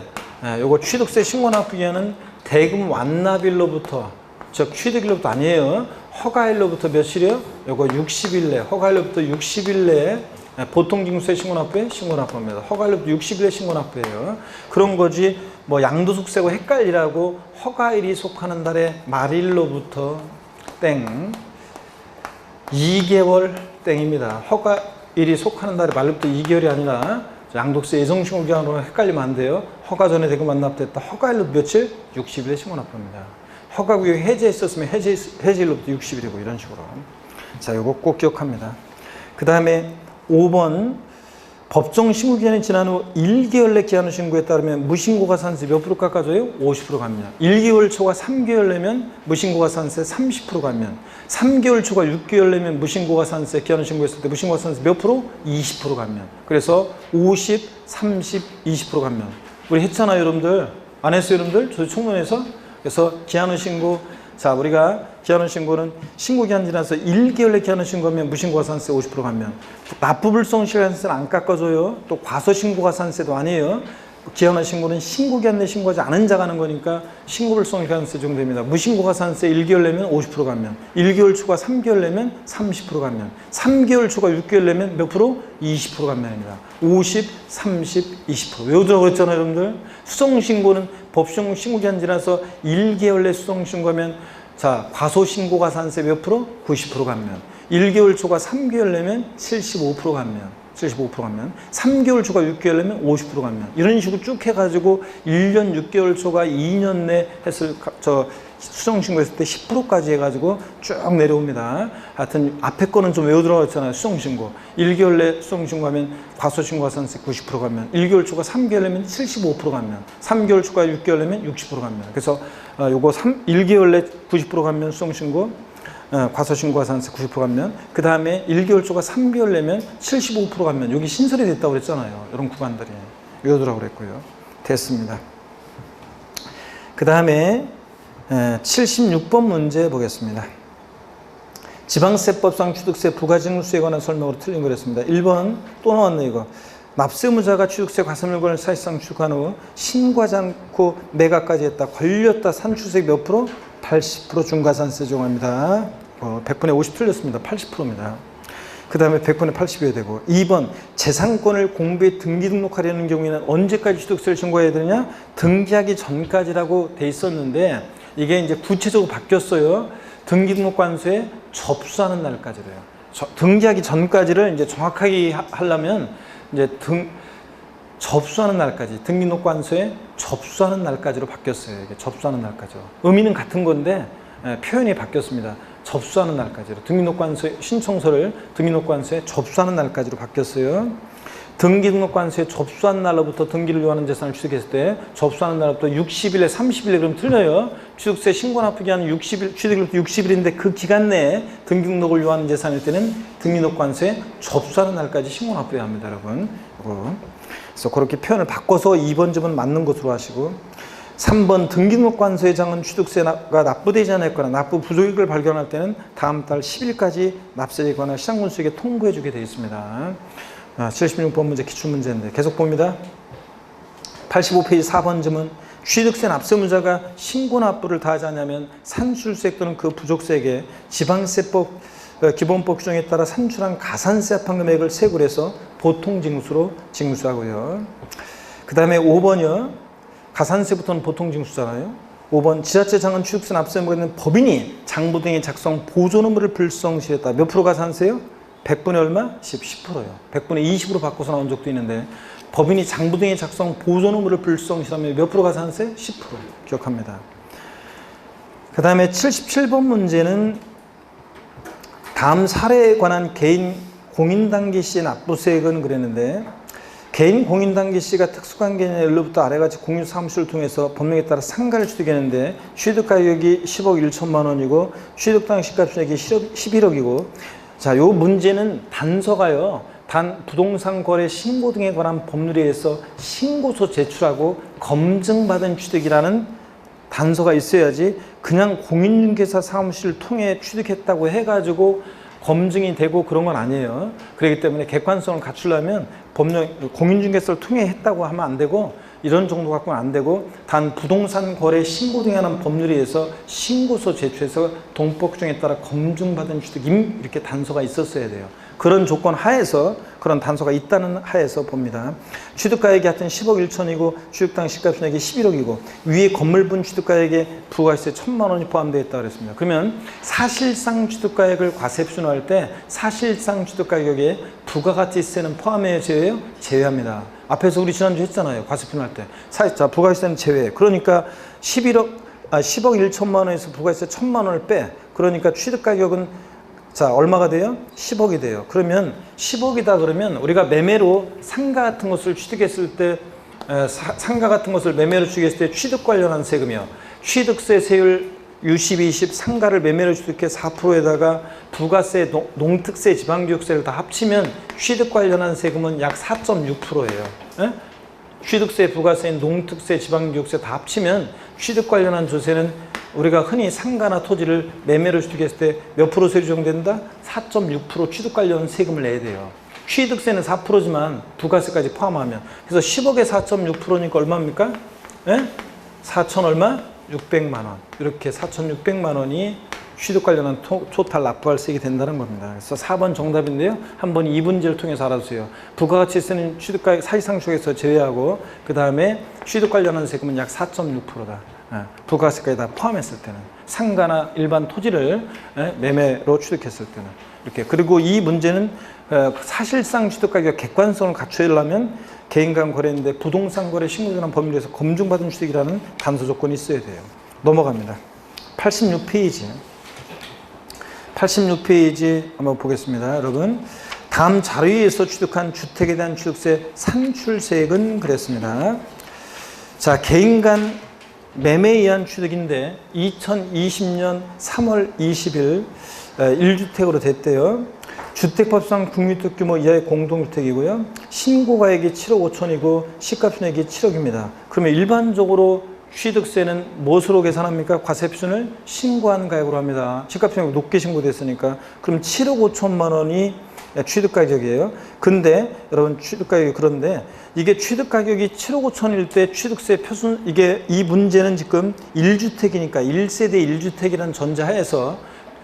요거 취득세 신고납부 기간은 대금 완납일로부터 즉 취득일로부터 아니에요. 허가일로부터 며칠이요? 요거 60일 내, 허가일로부터 60일 내에 보통징수세 신고납부에 신고납부합니다. 허가일로부터 60일 내 신고납부예요. 그런 거지 뭐 양도소득세고 헷갈리라고 허가일이 속하는 달의 말일로부터 땡 2개월 땡입니다. 허가일이 속하는 달의 말로부터 2개월이 아니라 양도세 예정신고기간으로 헷갈리면 안 돼요. 허가 전에 대금 완납됐다. 허가일로 며칠? 60일에 신고납부합니다. 허가구역 해제했었으면 해제일로부터 60일이고 이런 식으로. 자, 요거 꼭 기억합니다. 그 다음에 5번 법정 신고기간이 지난 후 1개월 내 기한후 신고에 따르면 무신고가산세 몇 프로 깎아줘요? 50% 감면. 1개월 초과 3개월 내면 무신고가산세 30% 감면. 3개월 초과 6개월 내면 무신고가산세 기한후 신고했을 때 무신고가산세 몇 프로? 20% 감면. 그래서 50, 30, 20% 감면. 우리 했잖아요 여러분들. 안 했어요 여러분들? 저희 총론에서. 그래서 기한후 신고, 자, 우리가 기한후 신고는 신고기한 지나서 1개월 내 기한후 신고하면 무신고가산세 50% 감면. 납부불성실가산세는 안 깎아줘요. 또 과소신고가산세도 아니에요. 기한후 신고는 신고기한 내 신고하지 않은 자가 하는 거니까 신고불성실가산세 정도입니다. 무신고가산세 1개월 내면 50% 감면. 1개월 초과 3개월 내면 30% 감면. 3개월 초과 6개월 내면 몇 프로? 20% 감면입니다. 50, 30, 20%. 외우더라고 했잖아요 여러분들. 수성신고는 법정 신고기한 지나서 1개월 내 수성신고하면 자, 과소신고가산세 몇 프로? 90% 감면. 1개월 초과 3개월 내면 75% 감면. 75% 감면. 3개월 초과 6개월 내면 50% 감면. 이런 식으로 쭉 해가지고 1년 6개월 초과 2년 내 했을 수정신고했을 때 10%까지 해가지고 쭉 내려옵니다. 하여튼 앞에 거는 좀 외우더라고 했잖아요. 수정신고. 1개월 내 수정신고하면 과소신고가산세 90% 감면. 1개월 초과 3개월 내면 75% 감면. 3개월 초과 6개월 내면 60% 감면. 그래서 요거 1개월 내 90% 감면 수정신고. 과소신고가산세 90% 감면. 그 다음에 1개월 초과 3개월 내면 75% 감면. 여기 신설이 됐다고 그랬잖아요. 이런 구간들이. 외우더라고 그랬고요. 됐습니다. 그 다음에 76번 문제 보겠습니다. 지방세법상 취득세 부가징수에 관한 설명으로 틀린 거랬습니다. 1번 또 나왔네 이거. 납세의무자가 취득세 과세물건을 사실상 취득한 후 신고하지 않고 매각까지 했다. 걸렸다. 산출세 몇 프로? 80% 중과산세 적용합니다. 100분의 50 틀렸습니다. 80%입니다. 그 다음에 100분의 80이어야 되고 2번 재산권을 공부에 등기 등록하려는 경우에는 언제까지 취득세를 신고해야 되느냐? 등기하기 전까지라고 돼 있었는데 이게 이제 구체적으로 바뀌었어요. 등기등록관서에 접수하는 날까지래요. 등기하기 전까지를 이제 정확하게 하려면 이제 접수하는 날까지, 등기등록관서에 접수하는 날까지로 바뀌었어요. 이게 접수하는 날까지로. 의미는 같은 건데 표현이 바뀌었습니다. 접수하는 날까지로. 등기등록관서에 신청서를 등기등록관서에 접수하는 날까지로 바뀌었어요. 등기등록관서에 접수한 날로부터 등기를 요하는 재산을 취득했을 때 접수하는 날로부터 60일에 30일에 그럼 틀려요. 취득세 신고 납부 기한은 60일, 취득일부터 60일인데 그 기간 내에 등기등록을 요하는 재산일 때는 등기등록관서에 접수하는 날까지 신고 납부해야 합니다, 여러분. 그래서 그렇게 표현을 바꿔서 2번 점은 맞는 것으로 하시고, 3번 등기등록관서회장은 취득세가 납부되지 않았거나 납부 부족액을 발견할 때는 다음 달 10일까지 납세되거나 시장군수에게 통보해 주게 되어 있습니다. 76번 문제 기출문제인데 계속 봅니다. 85페이지 4번 점은 취득세 납세무자가 신고 납부를 다하지 않으면 산출세 또는 그 부족세에게 지방세법 기본법 규정에 따라 산출한 가산세 합한 금액을 세고를 해서 보통징수로 징수하고요. 그 다음에 5번이요. 가산세부터는 보통징수잖아요. 5번 지자체장은 취득세 납세무가 있는 법인이 장부 등의 작성 보존의무를 불성실했다. 몇 프로 가산세요? 100분의 얼마? 10%요. 100분의 20으로 바꿔서 나온 적도 있는데 법인이 장부 등의 작성 보존의무를 불성실하면 몇 프로 가산세? 10% 기억합니다. 그 다음에 77번 문제는 다음 사례에 관한 개인 공인당기 시의 납부세액은 그랬는데 개인 공인당기 시가 특수관계인의 일로부터 아래같이 공유사무실을 통해서 법령에 따라 상가를 취득했는데 취득가격이 10억 1천만 원이고 취득 당시 시가총액이 11억이고 자, 요 문제는 단서가요. 단 부동산 거래 신고 등에 관한 법률에 의해서 신고서 제출하고 검증받은 취득이라는 단서가 있어야지 그냥 공인중개사 사무실을 통해 취득했다고 해가지고 검증이 되고 그런 건 아니에요. 그렇기 때문에 객관성을 갖추려면 법령 공인중개사를 통해 했다고 하면 안 되고 이런 정도 갖고는 안 되고 단 부동산 거래 신고 등에 관한 법률에 의해서 신고서 제출해서 동법 규정에 따라 검증받은 취득임 이렇게 단서가 있었어야 돼요. 그런 조건 하에서 그런 단서가 있다는 하에서 봅니다. 취득가액이 하여튼 10억 1천이고 취득당 시가총액이 11억이고 위에 건물분 취득가액에 부가세 1,000만 원이 포함되어 있다고 그랬습니다. 그러면 사실상 취득가액을 과세표준화할 때 사실상 취득가격에 부가가치세는 포함해요, 제외해요? 제외합니다. 앞에서 우리 지난주 했잖아요. 과세표준화할 때. 자, 부가세는 제외. 그러니까 10억 1천만 원에서 부가세 1,000만 원을 빼. 그러니까 취득가격은 자, 얼마가 돼요? 10억이 돼요. 그러면 10억이다 그러면 우리가 매매로 상가 같은 것을 취득했을 때 상가 같은 것을 매매로 취득했을 때 취득 관련한 세금이요. 취득세 세율 60, 20 상가를 매매로 취득해 4%에다가 부가세, 농특세, 지방교육세를 다 합치면 취득 관련한 세금은 약 4.6%예요. 예? 취득세, 부가세, 농특세, 지방교육세 다 합치면 취득 관련한 조세는 우리가 흔히 상가나 토지를 매매로 취득했을 때 몇 프로 세율이 적용된다? 4.6% 취득 관련 세금을 내야 돼요. 취득세는 4%지만 부가세까지 포함하면. 그래서 10억에 4.6%니까 얼마입니까? 예? 4천 얼마? 600만 원. 이렇게 4,600만 원이 취득 관련한 토탈 납부할세액이 된다는 겁니다. 그래서 4번 정답인데요. 한번 이 문제를 통해서 알아주세요. 부가가치세는 취득가액 사실상 쪽에서 제외하고 그 다음에 취득 관련한 세금은 약 4.6%다. 부가세까지 다 포함했을 때는 상가나 일반 토지를 매매로 취득했을 때는 이렇게. 그리고 이 문제는 사실상 취득가격 객관성을 갖추려면 개인 간 거래인데 부동산 거래 신고전환 법률에서 검증받은 취득이라는 단서 조건이 있어야 돼요. 넘어갑니다. 86페이지 한번 보겠습니다. 여러분, 다음 자료에서 취득한 주택에 대한 취득세 산출세액은 그랬습니다. 자, 개인 간 매매에 의한 취득인데 2020년 3월 20일 1주택으로 됐대요. 주택법상 국민주택 규모 이하의 공동주택이고요. 신고가액이 7억 5천이고 시가총액이 7억입니다. 그러면 일반적으로 취득세는 무엇으로 계산합니까? 과세표준을 신고한 가액으로 합니다. 시가총액이 높게 신고됐으니까. 그럼 7억 5천만 원이 취득가격이에요. 근데 여러분 취득가격이 그런데 이게 취득가격이 7억 5천일 때 취득세 표준 이게 이 문제는 지금 1주택이니까 1세대 1주택이라는 전제하에서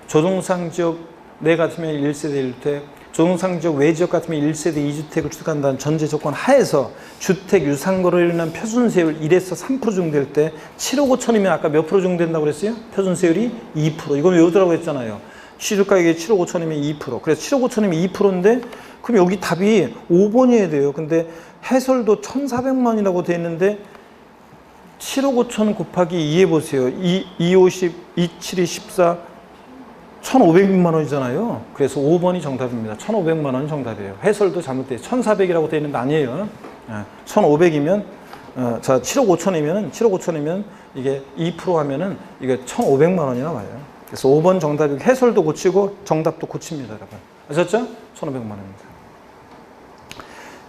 조정상 지역 내 같으면 1세대 1주택 조정상지역 외지역 같으면 1세대 2주택을 취득한다는 전제 조건 하에서 주택 유상거래로 인한 표준세율 1에서 3% 정도 될 때 7억 5천이면 아까 몇 프로 정도 된다고 그랬어요? 표준세율이 2%. 이건 외우더라고 했잖아요. 취득가액이 7억 5천이면 2%. 그래서 7억 5천이면 2%인데 그럼 여기 답이 5번이어야 돼요. 근데 해설도 1,400만 원이라고 돼 있는데 7억 5천 곱하기 2 해보세요. 2, 50, 2, 7이 14, 1,500만 원이잖아요. 그래서 5번이 정답입니다. 1,500만 원이 정답이에요. 해설도 잘못돼요. 1,400이라고 돼 있는데 아니에요. 1,500이면, 자, 7억 5천이면 이게 2% 하면은 이게 1,500만 원이 나와요. 그래서 5번 정답이고 해설도 고치고 정답도 고칩니다, 여러분. 아셨죠? 1,500만 원입니다.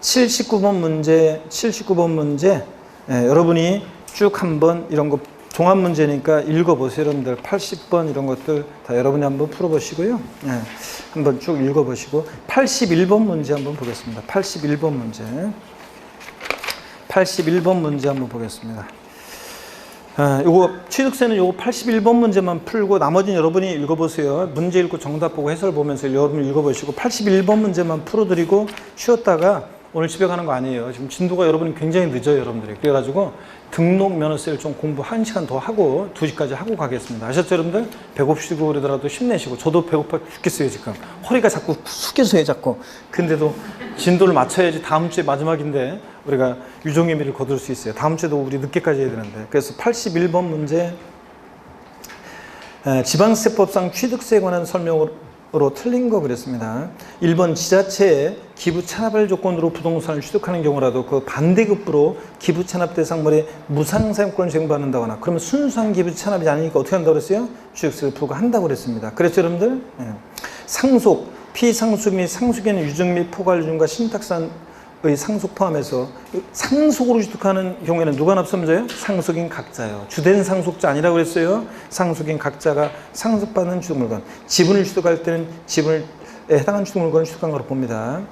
79번 문제. 여러분이 쭉 한번 이런 거 종합 문제니까 읽어보세요. 여러분들 80번 이런 것들 다 여러분이 한번 풀어보시고요. 한번 쭉 읽어보시고 81번 문제 한번 보겠습니다. 81번 문제 한번 보겠습니다. 요거 취득세는 요거 81번 문제만 풀고 나머지는 여러분이 읽어보세요. 문제 읽고 정답 보고 해설 보면서 여러분이 읽어보시고 81번 문제만 풀어드리고 쉬었다가 오늘 집에 가는 거 아니에요. 지금 진도가 여러분이 굉장히 늦어요, 여러분들이. 그래가지고 등록 면허세를 좀 공부 1시간 더 하고 2시까지 하고 가겠습니다. 아셨죠, 여러분들? 배고프시고 그러더라도 힘내시고. 저도 배고파 죽겠어요, 지금. 허리가 자꾸 숙여서 해, 자꾸. 근데도 진도를 맞춰야지 다음 주에 마지막인데 우리가 유종의 미를 거둘 수 있어요. 다음 주에도 우리 늦게까지 해야 되는데. 그래서 81번 문제. 지방세법상 취득세에 관한 설명으로 틀린 거 그랬습니다. 1번 지자체에 기부 찬합을 조건으로 부동산을 취득하는 경우라도 그 반대급부로 기부 찬합 대상물에 무상사용권을 제공받는다거나 그러면 순수한 기부 찬합이 아니니까 어떻게 한다고 그랬어요? 취득세를 부과한다고 그랬습니다. 그랬죠, 여러분들? 상속, 피상속 및 상속에는 유증 및 포괄 유증과 신탁산의 상속 포함해서 상속으로 취득하는 경우에는 누가 납세자예요? 상속인 각자예요. 주된 상속자 아니라고 그랬어요. 상속인 각자가 상속받는 취득물건. 지분을 취득할 때는 지분에 해당하는 취득물건을 취득한 거로 봅니다.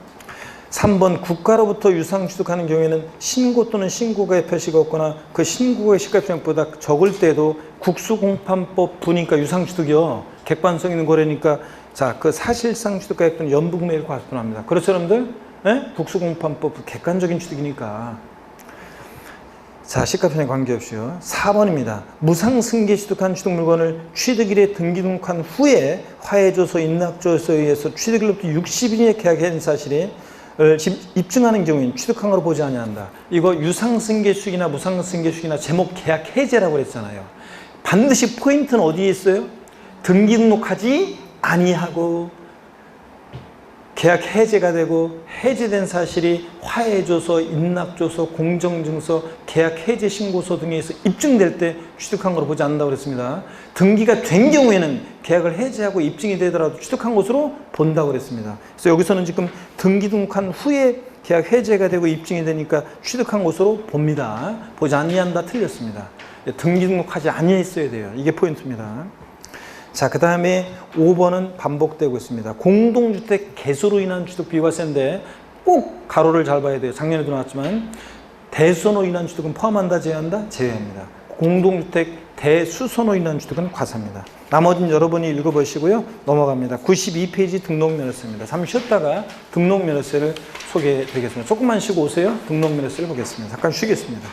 3번 국가로부터 유상 취득하는 경우에는 신고 또는 신고가의 표시가 없거나 그 신고가의 시가총액보다 적을 때도 국수공판법 부니까 유상 취득이요. 객관성 있는 거래니까 자, 그 사실상 취득가액 또는 연부금액을 과세합니다. 그렇죠, 여러분들? 네? 국수공판법 객관적인 취득이니까. 자, 시가편에 관계없이요. 4번입니다. 무상승계 취득한 취득물건을 취득일에 등기 등록한 후에 화해조서, 인락조서에 의해서 취득일로부터 60일에 계약한 사실을 입증하는 경우에는 취득한 거로 보지 아니한다. 이거 유상승계 취득이나 무상승계 취득이나 제목 계약 해제라고 그랬잖아요. 반드시 포인트는 어디에 있어요? 등기 등록하지 아니하고 계약 해제가 되고 해제된 사실이 화해조서, 인락조서, 공정증서, 계약 해제 신고서 등에서 입증될 때 취득한 거로 보지 않는다고 그랬습니다. 등기가 된 경우에는 계약을 해제하고 입증이 되더라도 취득한 것으로 본다고 그랬습니다. 그래서 여기서는 지금 등기 등록한 후에 계약 해제가 되고 입증이 되니까 취득한 것으로 봅니다. 보지 아니한다 틀렸습니다. 등기 등록하지 아니했어야 돼요. 이게 포인트입니다. 자, 그 다음에 5번은 반복되고 있습니다. 공동주택 개소로 인한 취득 비과세인데 꼭 가로를 잘 봐야 돼요. 작년에도 나왔지만 대수선으로 인한 취득은 포함한다, 제외한다? 제외합니다. 공동주택 대수선으로 인한 취득은 과세입니다. 나머지는 여러분이 읽어보시고요. 넘어갑니다. 92페이지 등록면허세입니다. 잠시 쉬었다가 등록면허세를 소개해 드리겠습니다. 조금만 쉬고 오세요. 등록면허세를 보겠습니다. 잠깐 쉬겠습니다.